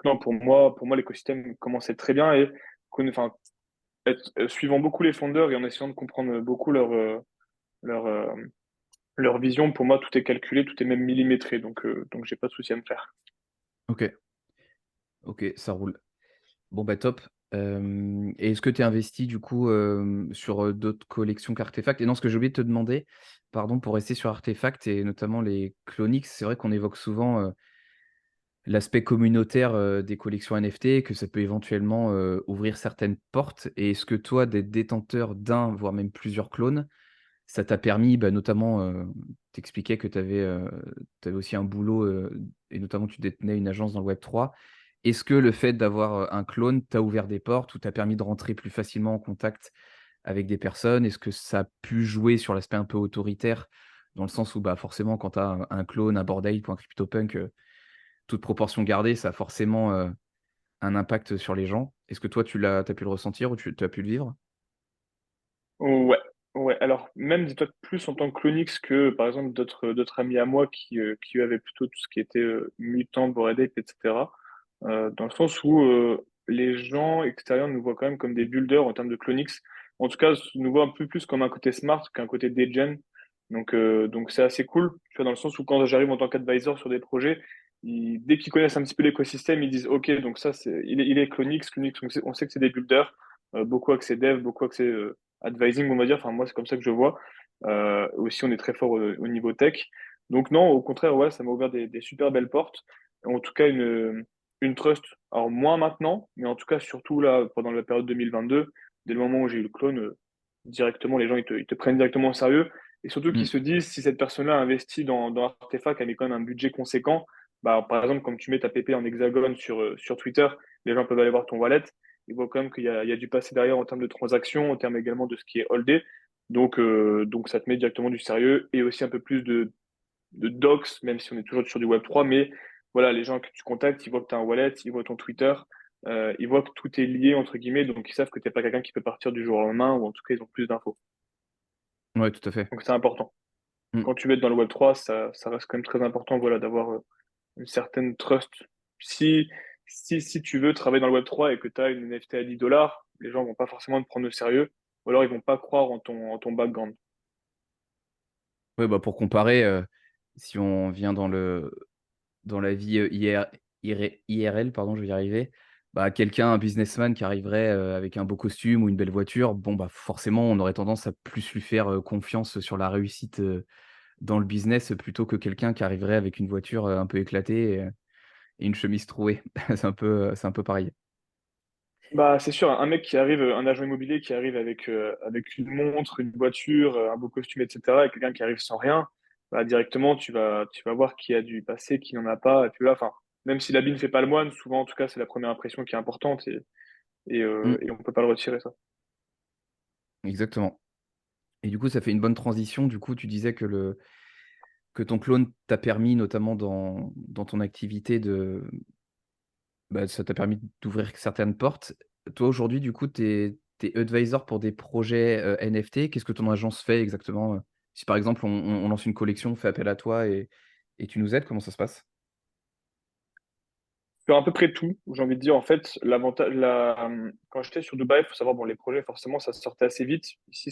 non, pour moi l'écosystème commençait très bien et enfin, suivant beaucoup les fondeurs et en essayant de comprendre beaucoup leur, euh, leur vision, pour moi, tout est calculé, tout est même millimétré. Donc j'ai pas de souci à me faire. OK, OK, ça roule. Bon, bah, top. Et est-ce que tu es investi du coup, sur, d'autres collections qu'Artefact? Et non, ce que j'ai oublié de te demander, pardon, pour rester sur Artefact et notamment les Clonix, c'est vrai qu'on évoque souvent, l'aspect communautaire, des collections NFT, que ça peut éventuellement, ouvrir certaines portes. Et est-ce que toi, d'être détenteur d'un, voire même plusieurs clones, ça t'a permis, bah, notamment, tu que tu avais aussi un boulot, et notamment tu détenais une agence dans le Web3. Est-ce que le fait d'avoir, un clone t'a ouvert des portes ou t'a permis de rentrer plus facilement en contact avec des personnes? Est-ce que ça a pu jouer sur l'aspect un peu autoritaire? Dans le sens où, bah, forcément quand tu as un clone, un Bored Ape ou un CryptoPunk, toute proportion gardée, ça a forcément, un impact sur les gens. Est-ce que toi, t'as pu le ressentir ou tu as pu le vivre? Ouais, ouais. Alors, même dis-toi que plus en tant que Clonix que, par exemple, d'autres amis à moi qui eux, avaient plutôt tout ce qui était mutant, Bored Ape, etc. Dans le sens où les gens extérieurs nous voient quand même comme des builders en termes de Clonix. En tout cas, nous voient un peu plus comme un côté smart qu'un côté degen. Donc c'est assez cool, tu vois, dans le sens où quand j'arrive en tant qu'advisor sur des projets, dès qu'ils connaissent un petit peu l'écosystème, ils disent, OK, donc ça, il est Clonix. Clonix, on sait que c'est des builders, beaucoup axés dev, beaucoup axés advising, on va dire. Enfin, moi, c'est comme ça que je vois. Aussi, on est très fort au niveau tech. Donc non, au contraire, ouais, ça m'a ouvert des super belles portes. En tout cas, une trust. Alors, moins maintenant, mais en tout cas, surtout là, pendant la période 2022, dès le moment où j'ai eu le clone, directement, les gens, ils te prennent directement au sérieux. Et surtout qu'ils Mmh. se disent, si cette personne-là a investi dans Artefact, a mis quand même un budget conséquent, bah, par exemple, comme tu mets ta PP en hexagone sur Twitter, les gens peuvent aller voir ton wallet. Ils voient quand même qu'il y a du passé derrière en termes de transactions, en termes également de ce qui est holdé. Donc ça te met directement du sérieux et aussi un peu plus de docs, même si on est toujours sur du Web3. Mais voilà, les gens que tu contactes, ils voient que tu as un wallet, ils voient ton Twitter, ils voient que tout est lié, entre guillemets, donc ils savent que tu n'es pas quelqu'un qui peut partir du jour au lendemain, ou en tout cas, ils ont plus d'infos. Ouais, tout à fait. Donc c'est important. Mmh. Quand tu veux être dans le Web3, ça reste quand même très important, voilà, d'avoir une certaine trust. Si, si tu veux travailler dans le Web3 et que tu as une NFT à 10 dollars, les gens vont pas forcément te prendre au sérieux, ou alors ils vont pas croire en ton background. Ouais, bah, pour comparer, si on vient dans la vie, IRL, pardon, je vais y arriver, bah, quelqu'un, un businessman qui arriverait, avec un beau costume ou une belle voiture, bon, bah, forcément, on aurait tendance à plus lui faire, confiance sur la réussite, dans le business, plutôt que quelqu'un qui arriverait avec une voiture, un peu éclatée et une chemise trouée. C'est un peu pareil. Bah, c'est sûr, un mec qui arrive, un agent immobilier qui arrive avec une montre, une voiture, un beau costume, etc., et quelqu'un qui arrive sans rien, bah, directement, tu vas voir qui a du passé, qui n'en a pas. Et puis là, enfin, même si l'habit ne fait pas le moine, souvent, en tout cas, c'est la première impression qui est importante et, Mmh, et on peut pas le retirer, ça. exactement. Et du coup, ça fait une bonne transition. Du coup, tu disais que ton clone t'a permis, notamment dans ton activité bah, ça t'a permis d'ouvrir certaines portes. Toi, aujourd'hui, du coup, tu es advisor pour des projets, NFT. Qu'est-ce que ton agence fait exactement, Si par exemple on lance une collection, on fait appel à toi et tu nous aides, comment ça se passe? Sur à peu près tout, j'ai envie de dire, en fait, l'avantage, quand j'étais sur Dubaï, il faut savoir, bon, les projets, forcément, ça sortait assez vite. Ici,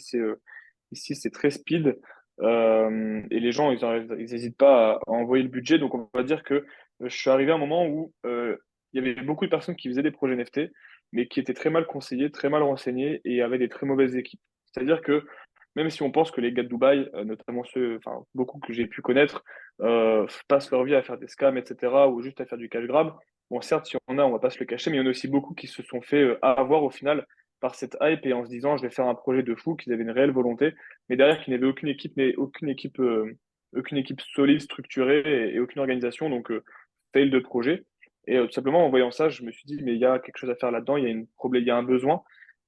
c'est très speed. Et les gens, ils hésitent pas à envoyer le budget. Donc, on va dire que je suis arrivé à un moment où il y avait beaucoup de personnes qui faisaient des projets NFT, mais qui étaient très mal conseillés, très mal renseignés et avaient des très mauvaises équipes. C'est-à-dire que même si on pense que les gars de Dubaï, notamment ceux, enfin, beaucoup que j'ai pu connaître, passent leur vie à faire des scams, etc., ou juste à faire du cash grab. Bon, certes, il y en a, on va pas se le cacher, mais il y en a aussi beaucoup qui se sont fait avoir au final par cette hype et en se disant, je vais faire un projet de fou, qu'ils avaient une réelle volonté, mais derrière, qu'ils n'avaient aucune équipe, mais aucune équipe solide, structurée et aucune organisation, donc fail de projet. Et tout simplement, en voyant ça, je me suis dit, mais il y a quelque chose à faire là-dedans, il y a un besoin.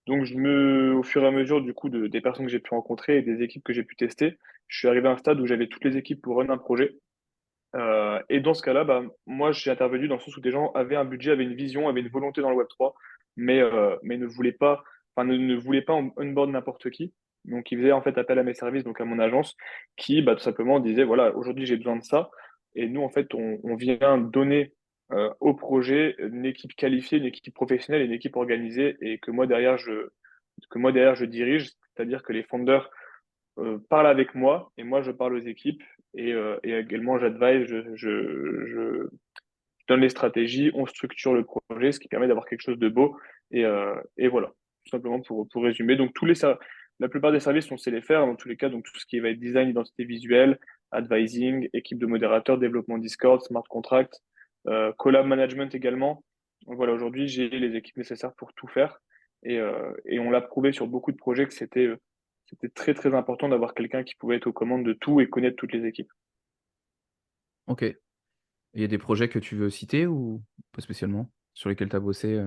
Donc, au fur et à mesure, du coup, des personnes que j'ai pu rencontrer et des équipes que j'ai pu tester, je suis arrivé à un stade où j'avais toutes les équipes pour run un projet. Et dans ce cas-là, bah, moi, j'ai intervenu dans le sens où des gens avaient un budget, avaient une vision, avaient une volonté dans le Web3, mais ne voulaient pas, enfin, ne voulaient pas onboard n'importe qui. Donc, ils faisaient en fait appel à mes services, donc à mon agence, qui, bah, tout simplement disait, voilà, aujourd'hui, j'ai besoin de ça. Et nous, en fait, on vient donner au projet une équipe qualifiée, une équipe professionnelle, une équipe organisée, et que moi derrière je dirige, c'est-à-dire que les founders parle avec moi et moi je parle aux équipes et également j'advise, je donne les stratégies, on structure le projet, ce qui permet d'avoir quelque chose de beau et voilà, tout simplement pour résumer. Donc la plupart des services on sait les faire dans tous les cas, donc tout ce qui va être design, identité visuelle, advising, équipe de modérateurs, développement Discord, smart contract, collab management également. Donc voilà, aujourd'hui j'ai les équipes nécessaires pour tout faire et on l'a prouvé sur beaucoup de projets que c'était très très important d'avoir quelqu'un qui pouvait être aux commandes de tout et connaître toutes les équipes. OK. Et il y a des projets que tu veux citer ou pas spécialement? Sur lesquels tu as bossé,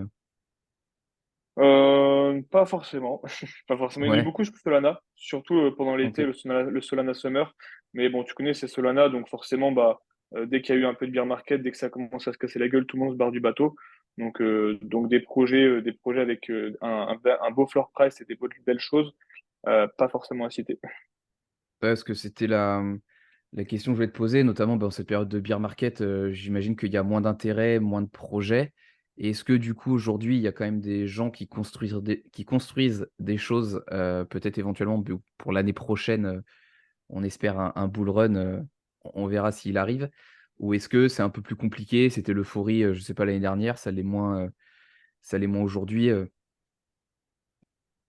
Pas forcément, pas forcément. Il y en a eu Ouais, beaucoup sur Solana, surtout pendant l'été, OK. le Solana Summer. Mais bon, tu connais, c'est Solana, donc forcément, bah, dès qu'il y a eu un peu de bear market, dès que ça commence à se casser la gueule, tout le monde se barre du bateau. Donc des projets avec un beau floor price et des belles choses, pas forcément à citer. Ouais, parce que c'était la question que je voulais te poser, notamment dans cette période de bear market, j'imagine qu'il y a moins d'intérêt, moins de projets. Et est-ce que du coup, aujourd'hui, il y a quand même des gens qui construisent des choses, peut-être éventuellement pour l'année prochaine, on espère un bull run, on verra s'il arrive? Ou est-ce que c'est un peu plus compliqué? C'était l'euphorie, je sais pas, l'année dernière, ça l'est moins aujourd'hui,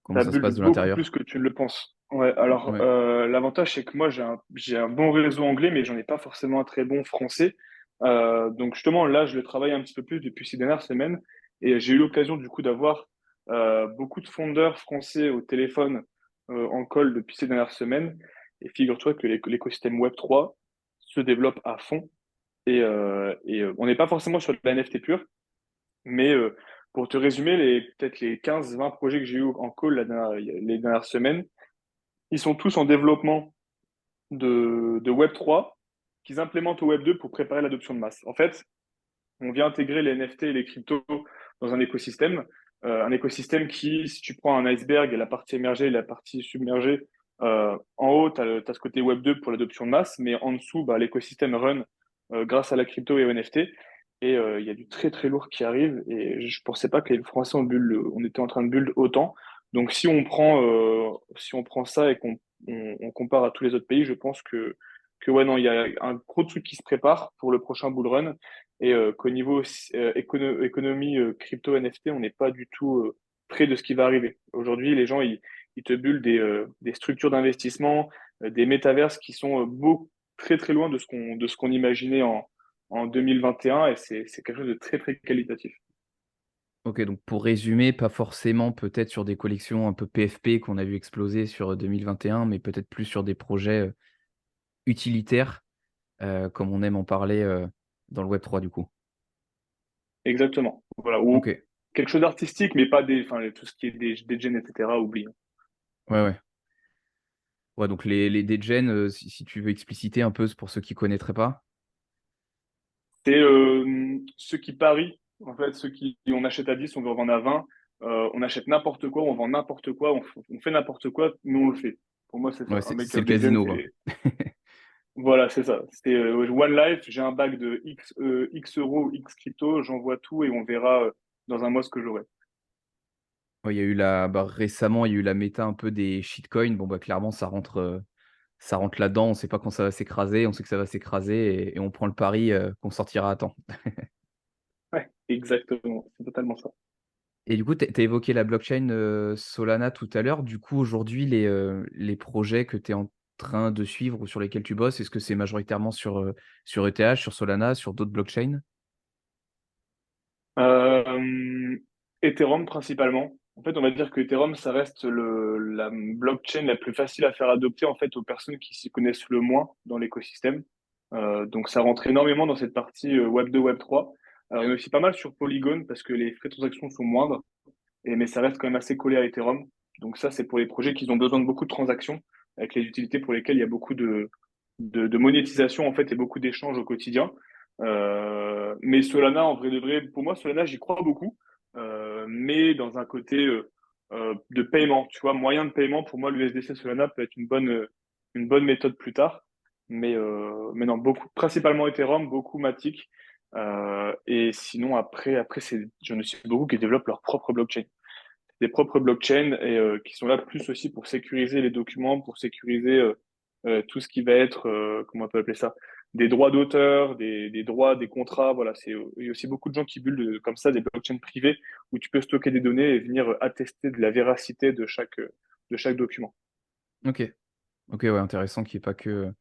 comment Ça ça se bulle passe de beaucoup plus l'intérieur? que tu ne le penses. Ouais, alors Ouais, l'avantage c'est que moi j'ai un bon réseau anglais, mais j'en ai pas forcément un très bon français. Donc justement là, je le travaille un petit peu plus depuis ces dernières semaines, et j'ai eu l'occasion du coup d'avoir beaucoup de fondeurs français au téléphone en call depuis ces dernières semaines. Et figure-toi que l'écosystème Web3 se développe à fond. On n'est pas forcément sur de la NFT pure, mais pour te résumer, peut-être les 15-20 projets que j'ai eu en call les dernières semaines, ils sont tous en développement de Web3 qu'ils implémentent au Web2 pour préparer l'adoption de masse. En fait, on vient intégrer les NFT et les cryptos dans un écosystème qui, si tu prends un iceberg et la partie émergée et la partie submergée, en haut, tu as ce côté Web2 pour l'adoption de masse, mais en dessous, bah, l'écosystème run grâce à la crypto et aux NFT. Et il y a du très très lourd qui arrive. Et je pensais pas que les Français on était en train de build autant. Donc si on prend ça et qu'on compare à tous les autres pays, je pense que ouais, non, il y a un gros truc qui se prépare pour le prochain bull run et qu'au niveau économie crypto NFT, on n'est pas du tout près de ce qui va arriver. Aujourd'hui, les gens, ils te bullent des structures d'investissement, des métaverses qui sont très très loin de ce qu'on imaginait en 2021 et c'est quelque chose de très très qualitatif. OK, donc pour résumer, pas forcément peut-être sur des collections un peu PFP qu'on a vu exploser sur 2021, mais peut-être plus sur des projets, utilitaires, comme on aime en parler, dans le Web3 du coup? Exactement. Voilà. Ou OK. quelque chose d'artistique, mais pas enfin, tout ce qui est des gens, etc. Oublie. Ouais, ouais. Ouais, donc les degen, si tu veux expliciter un peu, pour ceux qui connaîtraient pas? C'est ceux qui parient, en fait, on achète à 10, on veut revendre à 20, on achète n'importe quoi, on vend n'importe quoi, on fait n'importe quoi, nous on le fait. Pour moi, c'est ça. Ouais, Un c'est le des jeunes, casino, quoi. c'est. Voilà, c'est ça. C'est One Life, j'ai un bac de X euros, X crypto, j'envoie tout et on verra dans un mois ce que j'aurai. Ouais, il y a eu récemment, il y a eu la méta un peu des shitcoins. Bon, bah, clairement, ça rentre là-dedans. On sait pas quand ça va s'écraser, on sait que ça va s'écraser et on prend le pari, qu'on sortira à temps. Ouais, exactement. C'est totalement ça. Et du coup, tu as évoqué la blockchain, Solana tout à l'heure. Du coup, aujourd'hui, les projets que tu es en train de suivre ou sur lesquels tu bosses, est-ce que c'est majoritairement sur ETH, sur Solana, sur d'autres blockchains? Euh, Ethereum principalement. En fait, on va dire que Ethereum, ça reste la blockchain la plus facile à faire adopter en fait aux personnes qui s'y connaissent le moins dans l'écosystème. Donc, ça rentre énormément dans cette partie Web 2, Web 3. Alors, il y en a aussi pas mal sur Polygon parce que les frais de transaction sont moindres, mais ça reste quand même assez collé à Ethereum. Donc, ça, c'est pour les projets qui ont besoin de beaucoup de transactions avec les utilités pour lesquelles il y a beaucoup de monétisation en fait et beaucoup d'échanges au quotidien. Mais Solana, en vrai de vrai, pour moi, Solana, j'y crois beaucoup, mais dans un côté de paiement, tu vois, moyen de paiement, pour moi, l'USDC Solana peut être une bonne méthode plus tard. Mais non, beaucoup, principalement Ethereum, beaucoup Matic. Et sinon, après j'en ai aussi beaucoup qui développent leur propre blockchain. Des propres blockchains et qui sont là plus aussi pour sécuriser les documents, pour sécuriser tout ce qui va être, comment on peut appeler ça, des droits d'auteur, des droits, des contrats. Voilà, il y a aussi beaucoup de gens qui bullent comme ça des blockchains privées où tu peux stocker des données et venir attester de la véracité de chaque document. OK. OK, ouais, intéressant qu'il y ait pas que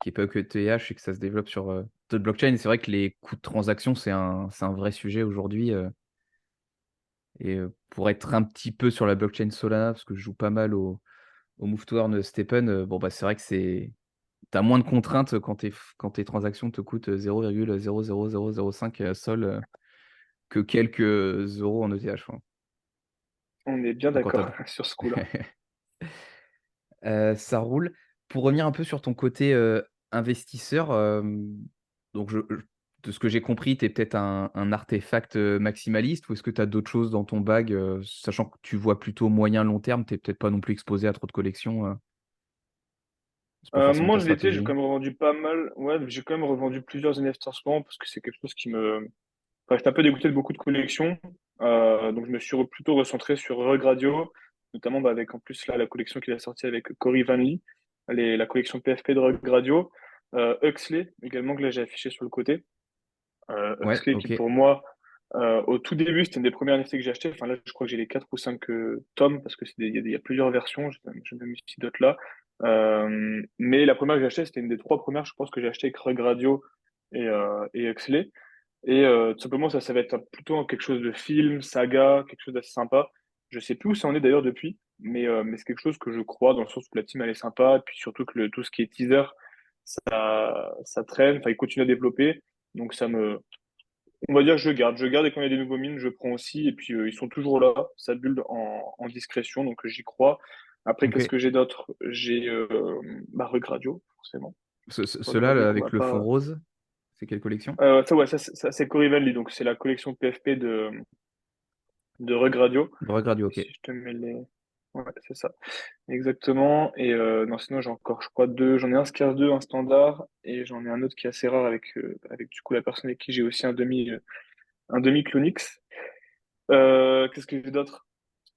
ETH et que ça se développe sur, d'autres blockchains. Et c'est vrai que les coûts de transaction, c'est un vrai sujet aujourd'hui, et pour être un petit peu sur la blockchain Solana, parce que je joue pas mal au Move to Earn Stephen, bon, bah, c'est vrai que tu as moins de contraintes quand tes transactions te coûtent 0,00005 sol, que quelques euros en ETH, quoi. On est bien Donc quand tu d'accord sur ce coup-là. Ça roule. Pour revenir un peu sur ton côté, investisseur, donc de ce que j'ai compris, tu es peut-être un artefact maximaliste ou est-ce que tu as d'autres choses dans ton bag, sachant que tu vois plutôt moyen long terme, tu n'es peut-être pas non plus exposé à trop de collections, c'est pas forcément Moi, ta je l'étais, j'ai stratégie. quand même revendu pas mal. Ouais, j'ai quand même revendu plusieurs NFT en ce moment parce que c'est quelque chose qui me. Enfin, j'étais un peu dégoûté de beaucoup de collections. Donc, je me suis plutôt recentré sur Rug Radio, notamment bah, avec en plus là la collection qu'il a sortie avec Cory Van Lee, la collection PFP de Rug Radio. Huxley également, que là j'ai affiché sur le côté. Ouais, Huxley qui ok. pour moi, au tout début, c'était une des premières NFT que j'ai acheté. Enfin là, je crois que j'ai les 4 ou 5 tomes parce que il y a plusieurs versions. J'ai même ici d'autres là. Mais la première que j'ai achetée, c'était une des trois premières, je pense, que j'ai acheté avec Rug Radio et Huxley. Et tout simplement, ça va être plutôt quelque chose de film, saga, quelque chose d'assez sympa. Je sais plus où ça en est d'ailleurs depuis, mais c'est quelque chose que je crois dans le sens où la team elle est sympa, et puis surtout que tout ce qui est teaser, ça traîne, enfin il continue à développer, donc on va dire que je garde et quand il y a des nouveaux mines, je prends aussi, et puis ils sont toujours là, ça build en discrétion, donc j'y crois. Après, Ok. qu'est-ce que j'ai d'autre? J'ai bah, Rug Radio, forcément. Rug Ceux-là, Radio là, qu'on avec va le fond pas. rose, c'est quelle collection? Ça, ouais, ça, c'est Cory Van Lee, donc c'est la collection PFP de Rug Radio. Rug Radio, Et ok. si je te mets les. Ouais, c'est ça. Exactement. Et non, sinon, j'ai encore, je crois, deux. J'en ai un Scars 2, un standard, et j'en ai un autre qui est assez rare avec du coup la personne avec qui j'ai aussi un demi Clonix. Qu'est-ce que j'ai d'autre?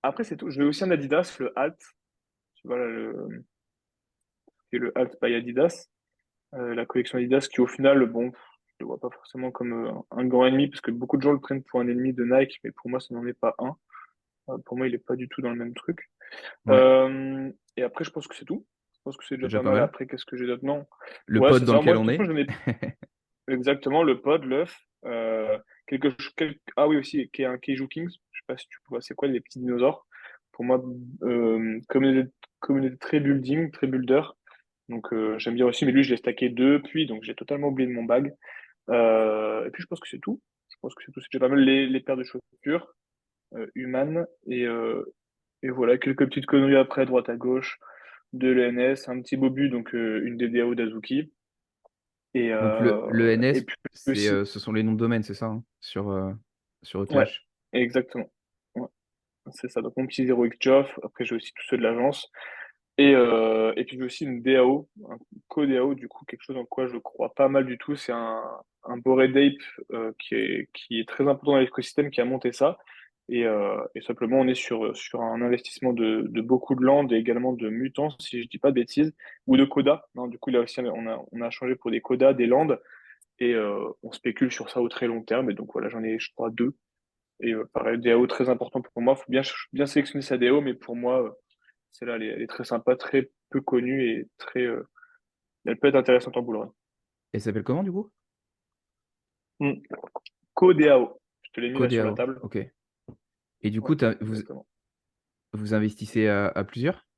Après, c'est tout. Je vais aussi un Adidas, le Alt. Tu vois, là, qui est le Alt by Adidas. La collection Adidas qui, au final, bon, je le vois pas forcément comme un grand ennemi, parce que beaucoup de gens le prennent pour un ennemi de Nike, mais pour moi, ça n'en est pas un. Pour moi, il est pas du tout dans le même truc. Ouais, Et après, je pense que c'est tout. Je pense que c'est c'est déjà déjà pas pas mal. mal. Après, qu'est-ce que j'ai d'autre? Non. Le Ouais, pod c'est dans ça. lequel Moi, de on toute façon, est. j'en ai exactement le pod, l'œuf. Ah oui, aussi, qui est un Keiju Kings. Je sais pas si tu vois, c'est quoi les petits dinosaures. Pour moi, communauté très building, très builder. Donc, j'aime bien aussi. Mais lui, je l'ai stacké depuis, donc j'ai totalement oublié de mon bag. Et puis, je pense que c'est tout. Je pense que c'est tout. C'est déjà pas mal les paires de chaussures humanes. Et voilà, quelques petites conneries après, à droite à gauche, de l'ENS, un petit bobu, donc une DDAO d'Azuki. Donc le Et NS, puis aussi, ce sont les noms de domaine, c'est ça, hein, sur ouais, ETH. exactement. Ouais, c'est ça. Donc mon petit 0x Joff, après j'ai aussi tous ceux de l'agence. Et puis j'ai aussi une DAO, un co-DAO, du coup, quelque chose en quoi je crois pas mal du tout. C'est un Bored Ape qui est très important dans l'écosystème qui a monté ça. Et simplement, on est sur un investissement de beaucoup de land et également de mutants, si je dis pas de bêtises, ou de coda. Non, du coup, là aussi, on a changé pour des codas, des lands, et on spécule sur ça au très long terme. Et donc voilà, j'en ai, je crois, deux. Et pareil, DAO très important pour moi. Faut bien sélectionner sa DAO, mais pour moi, celle-là, elle est très sympa, très peu connue et elle peut être intéressante en bull run. Elle s'appelle comment du coup? Hmm. Co-DAO. Je te l'ai mis là sur la CodeAO, table. ok. Et du Ouais, coup, exactement. vous investissez à plusieurs?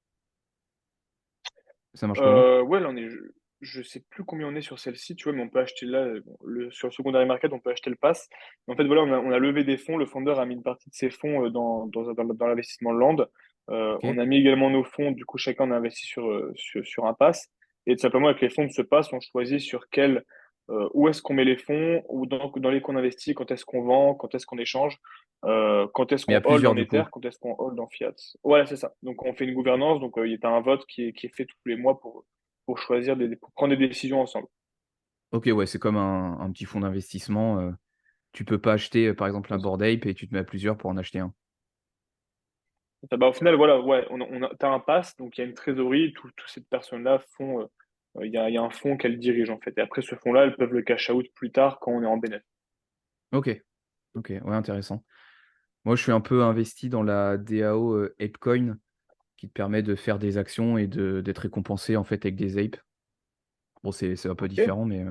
Ça marche comment? Ouais, là, je sais plus combien on est sur celle-ci, tu vois, mais on peut acheter là, bon, sur le secondary market, on peut acheter le pass. En fait, voilà, on a levé des fonds. Le founder a mis une partie de ses fonds dans l'investissement Land. On Ok. a mis également nos fonds. Du coup, chacun on a investi sur un pass. Et tout simplement, avec les fonds de ce pass, on choisit où est-ce qu'on met les fonds, ou dans les qu'on investit, quand est-ce qu'on vend, quand est-ce qu'on échange, quand est-ce Mais à qu'on hold plusieurs en du coup. Ether, quand est-ce qu'on hold en Fiat. Voilà, c'est ça. Donc, on fait une gouvernance. Donc, il y a un vote qui est fait tous les mois pour choisir pour prendre des décisions ensemble. Ok, ouais, c'est comme un petit fonds d'investissement. Tu peux pas acheter, par exemple, un C'est ça. Bored Ape et tu te mets à plusieurs pour en acheter un. Bah, au final, voilà, ouais, t'as un pass, donc il y a une trésorerie, toutes ces personnes-là font, il y a un fonds qu'elles dirigent en fait. Et après ce fonds-là, elles peuvent le cash out plus tard quand on est en bénéfice. Ok, ok, ouais, intéressant. Moi, je suis un peu investi dans la DAO ApeCoin qui te permet de faire des actions et d'être récompensé en fait avec des apes. Bon, c'est un peu Ok, différent, mais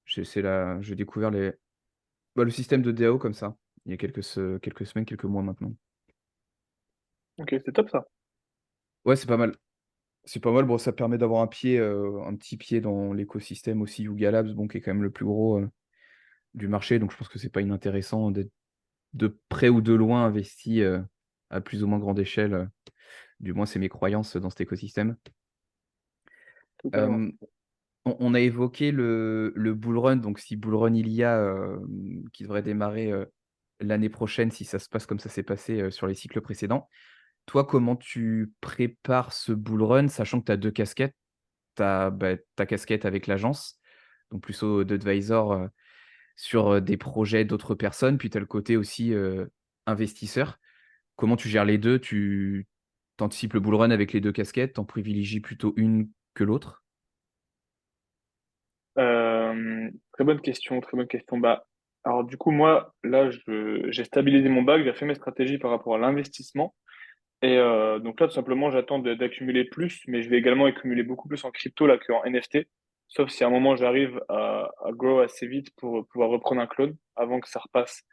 j'ai découvert le système de DAO comme ça, il y a quelques semaines, quelques mois maintenant. ok, c'est top ça. Ouais, c'est pas mal. C'est pas mal. Bon, ça permet d'avoir un petit pied dans l'écosystème aussi Yuga Labs, bon, qui est quand même le plus gros du marché. Donc, je pense que c'est pas inintéressant d'être de près ou de loin investi à plus ou moins grande échelle. Du moins, c'est mes croyances dans cet écosystème. Totalement. Euh, On a évoqué le bull run, donc si bull run il y a, qui devrait démarrer l'année prochaine, si ça se passe comme ça s'est passé sur les cycles précédents. Toi, comment tu prépares ce bull run, sachant que tu as deux casquettes? Tu as ta casquette avec l'agence, donc plutôt d'advisor sur des projets d'autres personnes, puis tu as le côté aussi investisseur. Comment tu gères les deux? Tu anticipes le bull run avec les deux casquettes? Tu en privilégies plutôt une que l'autre? Très bonne question, très bonne question. Bah, alors du coup, moi, là, j'ai stabilisé mon bac, j'ai fait mes stratégies par rapport à l'investissement. Et donc là, tout simplement, j'attends d'accumuler plus, mais je vais également accumuler beaucoup plus en crypto là qu'en NFT. Sauf si à un moment j'arrive à grow assez vite pour pouvoir reprendre un clone avant que ça repasse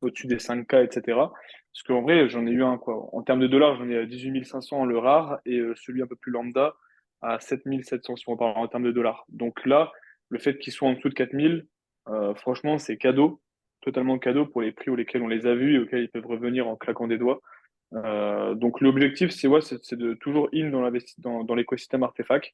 au-dessus des 5K, etc. Parce qu'en vrai, j'en ai eu un, quoi. En termes de dollars, j'en ai à 18 500 le rare et celui un peu plus lambda à 7 700 si on parle en termes de dollars. Donc là, le fait qu'ils soient en dessous de 4 000, franchement, c'est cadeau, totalement cadeau pour les prix auxquels on les a vus et auxquels ils peuvent revenir en claquant des doigts. Donc l'objectif, c'est de toujours in dans l'écosystème Artefact.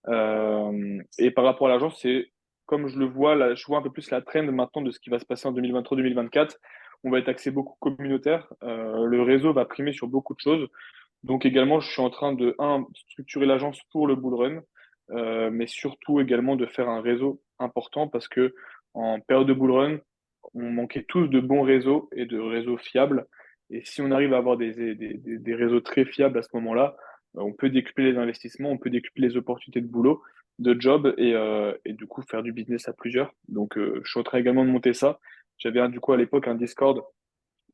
Et par rapport à l'agence, c'est comme je le vois, là, je vois un peu plus la trend maintenant de ce qui va se passer en 2023-2024. On va être axé beaucoup communautaire. Le réseau va primer sur beaucoup de choses. Donc également, je suis en train de, structurer l'agence pour le bull run, mais surtout également de faire un réseau important parce que en période de bull run, on manquait tous de bons réseaux et de réseaux fiables. Et si on arrive à avoir des réseaux très fiables à ce moment-là, on peut décupler les investissements, on peut décupler les opportunités de boulot, de job et du coup faire du business à plusieurs. Donc je suis en train également de monter ça. J'avais du coup à l'époque un Discord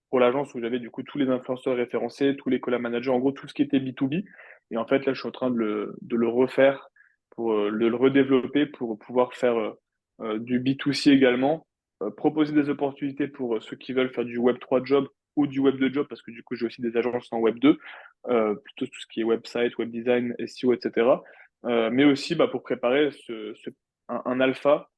pour l'agence où j'avais du coup tous les influenceurs référencés, tous les collab managers, en gros tout ce qui était B2B. Et en fait, là, je suis en train de le refaire, pour de le redévelopper pour pouvoir faire du B2C également, proposer des opportunités pour ceux qui veulent faire du Web3 job ou du Web2 job, parce que du coup, j'ai aussi des agences en Web2, plutôt tout ce qui est website, web design, SEO, etc. Mais aussi bah, pour préparer un alpha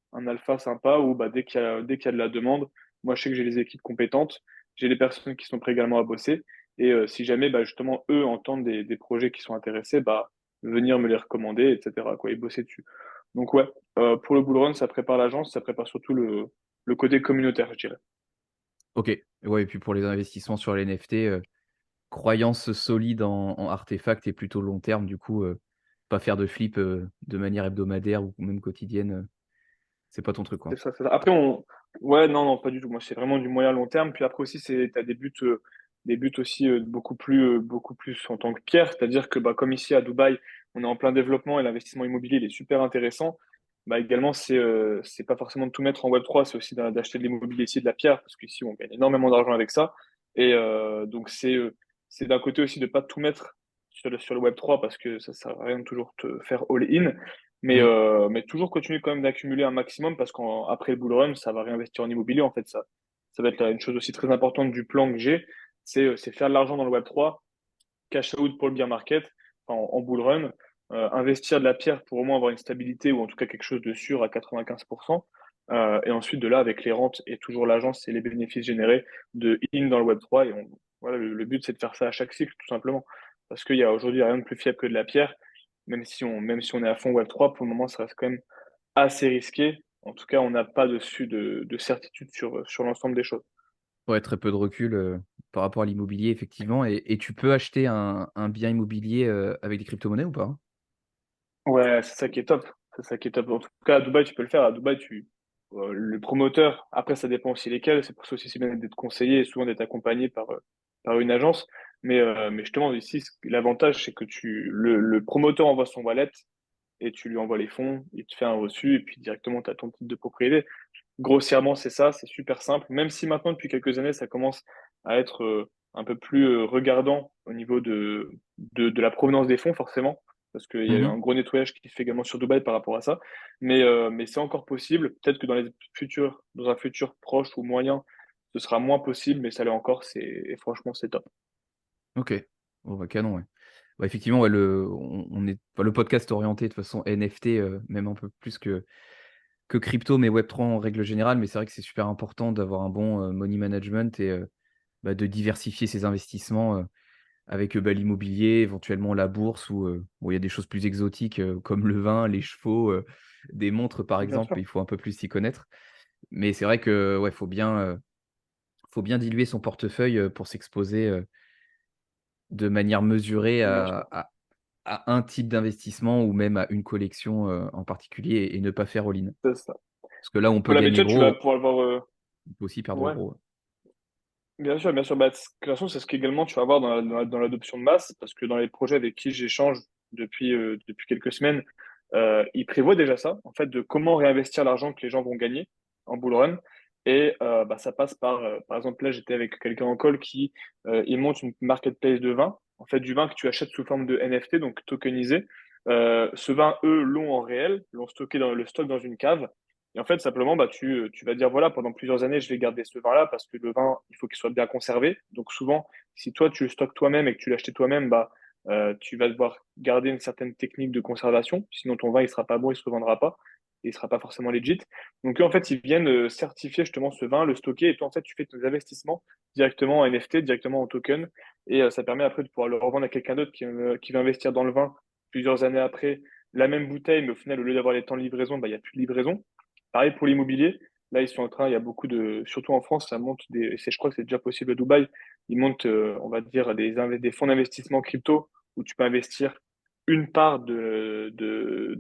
sympa où bah, dès qu'il y a de la demande, moi, je sais que j'ai les équipes compétentes, j'ai des personnes qui sont prêtes également à bosser. Et si jamais, bah, justement, eux entendent des projets qui sont intéressés, bah, venir me les recommander, etc., quoi, et bosser dessus. Donc, ouais, pour le bull run, ça prépare l'agence, ça prépare surtout le côté communautaire, je dirais. OK. Ouais et puis pour les investissements sur les NFT, croyance solide en artefact et plutôt long terme du coup, pas faire de flip, de manière hebdomadaire ou même quotidienne, c'est pas ton truc, quoi? C'est ça, c'est ça. Après, ouais, non, non, pas du tout. Moi, c'est vraiment du moyen long terme. Puis après aussi, t'as des buts aussi beaucoup plus en tant que pierre. C'est-à-dire que, bah, comme ici à Dubaï, on est en plein développement et l'investissement immobilier, il est super intéressant. Bah, également, c'est pas forcément de tout mettre en Web3, c'est aussi d'acheter de l'immobilier ici, de la pierre, parce qu'ici, on gagne énormément d'argent avec ça. Et donc, c'est d'un côté aussi de pas tout mettre sur le Web3 parce que ça sert à rien de toujours te faire all-in. Mmh. Mais toujours continuer quand même d'accumuler un maximum parce qu'après le bull run, ça va réinvestir en immobilier. En fait, ça va être une chose aussi très importante du plan que j'ai, c'est faire de l'argent dans le Web3, cash out pour le bear market, en bull run, investir de la pierre pour au moins avoir une stabilité ou en tout cas quelque chose de sûr à 95%. Et ensuite, de là, avec les rentes et toujours l'agence et les bénéfices générés de in dans le Web3. Et voilà, le but, c'est de faire ça à chaque cycle, tout simplement. Parce qu'il y a aujourd'hui rien de plus fiable que de la pierre. Même si on est à fond Web3, pour le moment, ça reste quand même assez risqué. En tout cas, on n'a pas dessus de certitude sur l'ensemble des choses. Ouais, très peu de recul, par rapport à l'immobilier effectivement et tu peux acheter un bien immobilier, avec des cryptomonnaies ou pas? Ouais, c'est ça qui est top. C'est ça qui est top. En tout cas, à Dubaï, tu peux le faire. À Dubaï, le promoteur, après, ça dépend aussi lesquels. C'est pour ça aussi c'est bien d'être conseillé et souvent d'être accompagné par une agence. Mais justement, ici, l'avantage, c'est que le promoteur envoie son wallet et tu lui envoies les fonds, il te fait un reçu et puis directement, tu as ton titre de propriété. Grossièrement, c'est ça, c'est super simple. Même si maintenant, depuis quelques années, ça commence à être un peu plus regardant au niveau de la provenance des fonds, forcément, parce qu'il y a eu Mmh. un gros nettoyage qui se fait également sur Dubaï par rapport à ça. Mais c'est encore possible. Peut-être que dans un futur proche ou moyen, ce sera moins possible, mais ça l'est encore. Et franchement, c'est top. OK. Bon bah, canon, ouais. Bah, effectivement, ouais, on est enfin, le podcast orienté de toute façon NFT, même un peu plus que crypto, mais Web3 en règle générale, mais c'est vrai que c'est super important d'avoir un bon, money management et de diversifier ses investissements, avec l'immobilier, éventuellement la bourse, ou bon, il y a des choses plus exotiques comme le vin, les chevaux, des montres par Bien exemple, sûr, il faut un peu plus s'y connaître. Mais c'est vrai que ouais, faut bien diluer son portefeuille pour s'exposer de manière mesurée bien sûr. à un type d'investissement ou même à une collection en particulier, et ne pas faire all-in. C'est ça. Parce que là, on peut Voilà, mais tu gagner vois, tu vas gros, pouvoir avoir. on peut aussi perdre Ouais, gros. bien sûr, bien sûr. Bah, de toute façon, c'est ce qu'également tu vas avoir dans l'adoption de masse, parce que dans les projets avec qui j'échange depuis quelques semaines, ils prévoient déjà ça, en fait, de comment réinvestir l'argent que les gens vont gagner en bull run. Et bah, ça passe par exemple, là, j'étais avec quelqu'un en call qui il monte une marketplace de vin, en fait, du vin que tu achètes sous forme de NFT, donc tokenisé. Ce vin, eux, l'ont en réel, l'ont stocké dans le stock dans une cave. Et en fait, simplement, bah, tu vas dire, voilà, pendant plusieurs années, je vais garder ce vin-là parce que le vin, il faut qu'il soit bien conservé. Donc souvent, si toi, tu le stockes toi-même et que tu l'achètes toi-même, bah, tu vas devoir garder une certaine technique de conservation. Sinon, ton vin, il sera pas bon, il se revendra pas et il sera pas forcément legit. Donc, eux, en fait, ils viennent certifier justement ce vin, le stocker. Et toi, en fait, tu fais tes investissements directement en NFT, directement en token. Et ça permet après de pouvoir le revendre à quelqu'un d'autre qui va investir dans le vin plusieurs années après la même bouteille, mais au final, au lieu d'avoir les temps de livraison, bah, il n'y a plus de livraison. Pareil pour l'immobilier. Là, ils sont en train, il y a beaucoup de, surtout en France, ça monte je crois que c'est déjà possible à Dubaï. Ils montent, on va dire, des fonds d'investissement crypto où tu peux investir une part de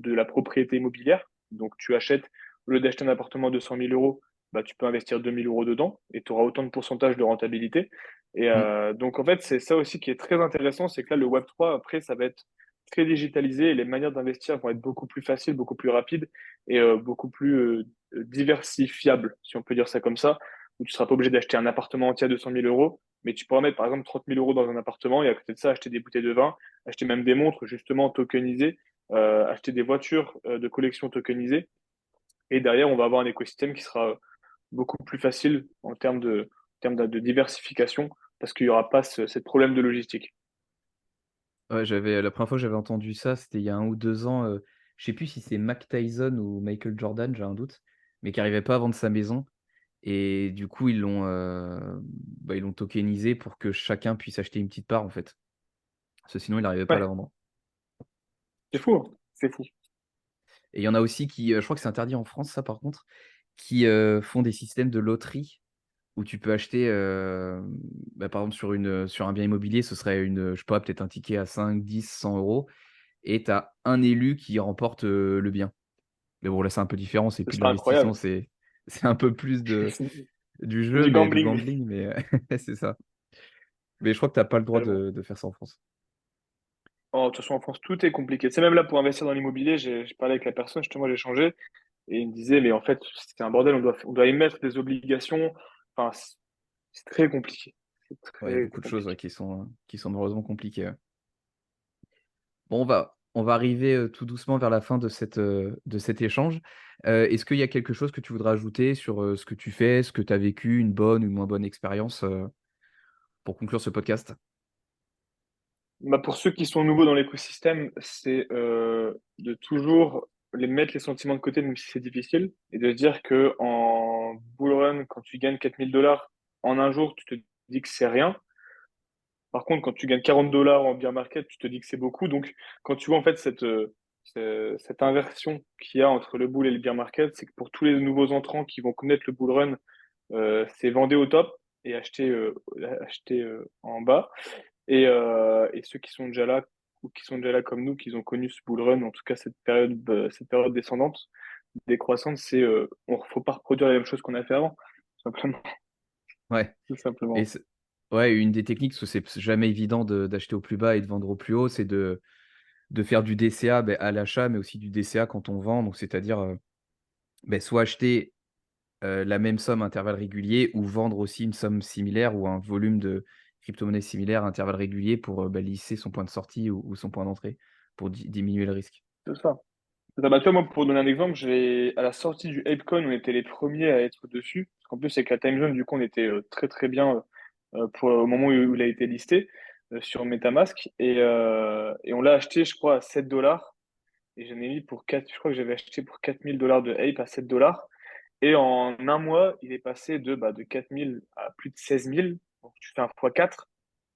la propriété immobilière. Donc, tu achètes, au lieu d'acheter un appartement de 100 000 euros, bah, tu peux investir 2 000 euros dedans et tu auras autant de pourcentage de rentabilité. Et Mmh. donc, en fait, c'est ça aussi qui est très intéressant, c'est que là, le Web3, après, ça va être très digitalisé et les manières d'investir vont être beaucoup plus faciles, beaucoup plus rapides et beaucoup plus diversifiable, si on peut dire ça comme ça, où tu seras pas obligé d'acheter un appartement entier à 200 000 euros, mais tu pourras mettre par exemple 30 000 euros dans un appartement et à côté de ça, acheter des bouteilles de vin, acheter même des montres justement tokenisées, acheter des voitures de collection tokenisées. Et derrière, on va avoir un écosystème qui sera beaucoup plus facile en termes de diversification parce qu'il n'y aura pas ce problème de logistique. Ouais, la première fois que j'avais entendu ça, c'était il y a 1 ou 2 ans, je sais plus si c'est Mac Tyson ou Michael Jordan, j'ai un doute, mais qui arrivait pas à vendre sa maison, et du coup, ils l'ont tokenisé pour que chacun puisse acheter une petite part, en fait. Parce que sinon, il arrivait pas à la Ouais, vendre. c'est fou, hein. C'est fou. Et il y en a aussi qui, je crois que c'est interdit en France ça par contre, qui font des systèmes de loterie où tu peux acheter, par exemple sur un bien immobilier, ce serait je sais pas, peut-être un ticket à 5, 10, 100 euros, et tu as un élu qui remporte le bien. Mais bon, là, c'est un peu différent, c'est Ce plus de serait l'investissement, incroyable. c'est un peu plus du C'est jeu, du mais du gambling. gambling, mais c'est ça. Mais je crois que tu as pas le droit Totalement. de faire ça en France. Oh, de toute façon, en France, tout est compliqué. C'est même là pour investir dans l'immobilier, j'ai parlé avec la personne, justement, j'ai changé, et il me disait, mais en fait, c'est un bordel, on doit émettre des obligations. Enfin, c'est très compliqué. C'est Ouais, il y a très beaucoup de choses, ouais, compliqué. qui sont malheureusement compliquées, ouais. Bon, on va arriver, tout doucement vers la fin de cet échange. Est-ce qu'il y a quelque chose que tu voudrais ajouter sur, ce que tu fais, ce que tu as vécu, une bonne ou une moins bonne expérience, pour conclure ce podcast? Bah, pour ceux qui sont nouveaux dans l'écosystème, c'est de toujours mettre les sentiments de côté, même si c'est difficile, et de se dire que en bull run, quand tu gagnes 4 000 $ en un jour, tu te dis que c'est rien. Par contre, quand tu gagnes 40 $ en bear market, tu te dis que c'est beaucoup. Donc, quand tu vois en fait cette inversion qu'il y a entre le bull et le bear market, c'est que pour tous les nouveaux entrants qui vont connaître le bull run, c'est vendez au top et acheter en bas. Et ceux qui sont déjà là ou qui sont déjà là comme nous, qui ont connu ce bull run, en tout cas cette période descendante, décroissante, faut pas reproduire la même chose qu'on a fait avant, tout simplement. Ouais, Tout et simplement. ouais, une des techniques, parce que c'est jamais évident d'acheter au plus bas et de vendre au plus haut, c'est de faire du DCA, à l'achat, mais aussi du DCA quand on vend. Donc c'est-à-dire, soit acheter la même somme à intervalles réguliers, ou vendre aussi une somme similaire ou un volume de crypto-monnaie similaire à intervalles réguliers pour, lisser son point de sortie ou son point d'entrée pour diminuer le risque. C'est ça. C'est ça. Bah, tu vois, moi, pour donner un exemple, à la sortie du ApeCoin, on était les premiers à être dessus. Parce qu'en plus, avec la time zone, du coup, on était très, très bien au moment où il a été listé sur MetaMask. Et on l'a acheté, je crois, à 7 dollars. Et j'en ai mis pour 4, je crois que j'avais acheté pour 4 000 $ de Ape à 7 dollars. Et en un mois, il est passé de 4 000 à plus de 16 000. Donc, tu fais un x4.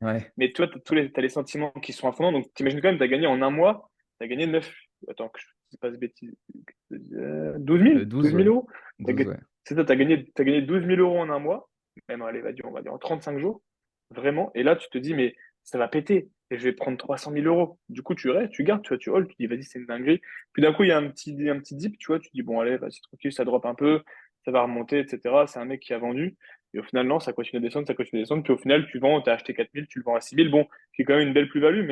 Ouais. Mais toi, t'as les sentiments qui sont affondants. Donc, t'imagines quand même, t'as gagné en un mois, t'as gagné 9. Attends, que je ne dis pas de bêtises. 12 000? 12, 12 ouais. 000 euros? 12, ouais. C'est ça, t'as gagné 12 000 euros en un mois. Même, allez, on va dire en 35 jours. Vraiment. Et là, tu te dis, mais ça va péter. Et je vais prendre 300 000 euros. Du coup, tu restes, tu gardes, tu vois, tu hold, tu dis, vas-y, c'est une dinguerie. Puis d'un coup, il y a un petit dip, tu vois, tu dis, bon, allez, vas-y, tranquille, ça drop un peu, ça va remonter, etc. C'est un mec qui a vendu. Et au final, non, ça continue à descendre, ça continue à descendre. Puis au final, tu vends, tu as acheté 4 000, tu le vends à 6 000. Bon, qui est quand même une belle plus-value,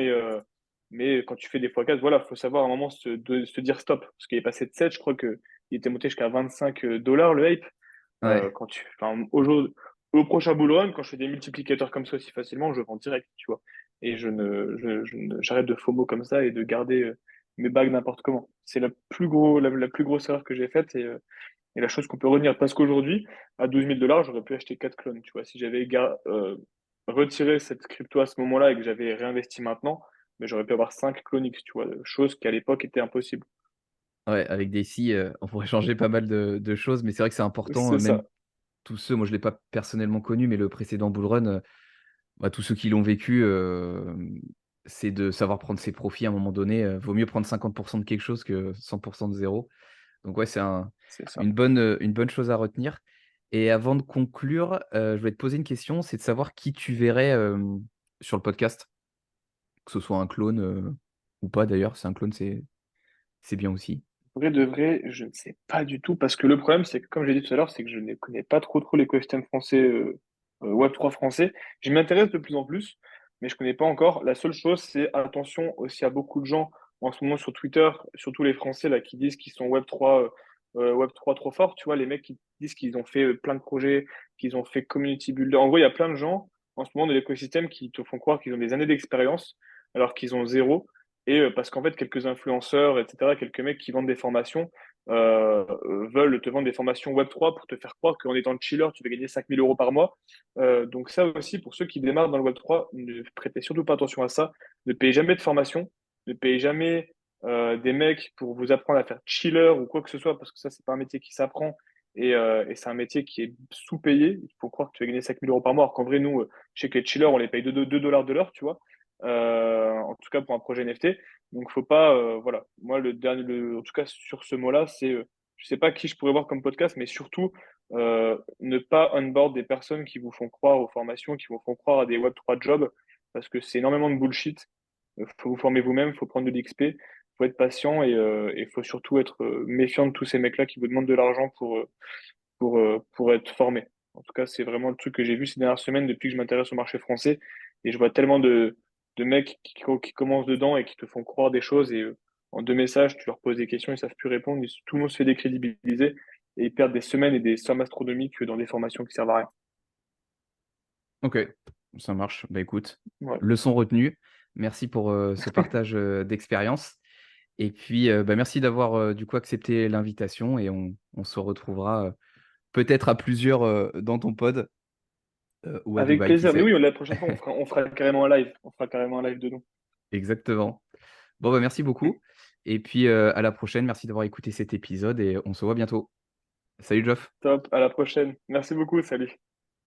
mais quand tu fais des fois 4, voilà, faut savoir à un moment se dire stop. Parce qu'il est passé de 7, je crois qu'il était monté jusqu'à 25 dollars le hype. Ouais. Enfin, au prochain bull run, quand je fais des multiplicateurs comme ça aussi facilement, je vends direct, tu vois. Et j'arrête de FOMO comme ça et de garder mes bagues n'importe comment. C'est la plus grosse erreur que j'ai faite et la chose qu'on peut retenir. Parce qu'aujourd'hui, à 12 000 dollars, j'aurais pu acheter 4 clones, tu vois. Si j'avais retiré cette crypto à ce moment-là et que j'avais réinvesti maintenant, mais j'aurais pu avoir 5 clones X, tu vois. Chose qui à l'époque était impossible. Ouais, avec des si, on pourrait changer pas mal de choses, mais c'est vrai que c'est important, C'est même ça. tous ceux, moi je l'ai pas personnellement connu, mais le précédent bull run, bah, tous ceux qui l'ont vécu, c'est de savoir prendre ses profits à un moment donné. Vaut mieux prendre 50% de quelque chose que 100% de zéro. Donc ouais, c'est C'est ça. une bonne chose à retenir. Et avant de conclure, je voulais te poser une question, c'est de savoir qui tu verrais sur le podcast, que ce soit un clone ou pas d'ailleurs. C'est un clone, c'est bien aussi. Vrai de vrai, je ne sais pas du tout, parce que le problème, c'est que, comme j'ai dit tout à l'heure, c'est que je ne connais pas trop l'écosystème français, Web3 français. Je m'intéresse de plus en plus, mais je connais pas encore. La seule chose, c'est attention aussi à beaucoup de gens en ce moment sur Twitter, surtout les Français là, qui disent qu'ils sont Web3 trop forts. Tu vois, les mecs qui disent qu'ils ont fait plein de projets, qu'ils ont fait community builder. En gros, il y a plein de gens en ce moment de l'écosystème qui te font croire qu'ils ont des années d'expérience, alors qu'ils ont zéro. Et parce qu'en fait, quelques influenceurs, etc., quelques mecs qui vendent des formations, veulent te vendre des formations Web3 pour te faire croire qu'en étant chiller, tu vas gagner 5 000 euros par mois. Donc ça aussi, pour ceux qui démarrent dans le Web3, ne prêtez surtout pas attention à ça. Ne payez jamais de formation, ne payez jamais des mecs pour vous apprendre à faire chiller ou quoi que ce soit, parce que ça, c'est pas un métier qui s'apprend. Et c'est un métier qui est sous-payé. Il faut croire que tu vas gagner 5 000 euros par mois. Alors qu'en vrai, nous, je sais que les chillers, on les paye 2 dollars de l'heure, tu vois. En tout cas pour un projet NFT. Donc faut pas, voilà. Moi le dernier, en tout cas sur ce mot-là, je sais pas qui je pourrais voir comme podcast, mais surtout ne pas onboard des personnes qui vous font croire aux formations, qui vous font croire à des Web3 jobs, parce que c'est énormément de bullshit. Faut vous former vous-même, faut prendre de l'XP, faut être patient et faut surtout être méfiant de tous ces mecs-là qui vous demandent de l'argent pour être formé. En tout cas, c'est vraiment le truc que j'ai vu ces dernières semaines depuis que je m'intéresse au marché français. Et je vois tellement de mecs qui commencent dedans et qui te font croire des choses. Et en 2 messages, tu leur poses des questions, ils savent plus répondre. Tout le monde se fait décrédibiliser. Et ils perdent des semaines et des sommes astronomiques dans des formations qui servent à rien. Ok, ça marche. Bah écoute, Ouais. leçon retenue. Merci pour ce partage d'expérience. Et puis, bah, merci d'avoir du coup accepté l'invitation et on se retrouvera peut-être à plusieurs dans ton pod ou à Avec Dubaï, qui plaisir. Mais sait. oui, la prochaine fois, on fera carrément un live. On fera carrément un live de nous. Exactement. Bon, bah, merci beaucoup. Et puis, à la prochaine. Merci d'avoir écouté cet épisode et on se voit bientôt. Salut, Geoff. Top. À la prochaine. Merci beaucoup. Salut.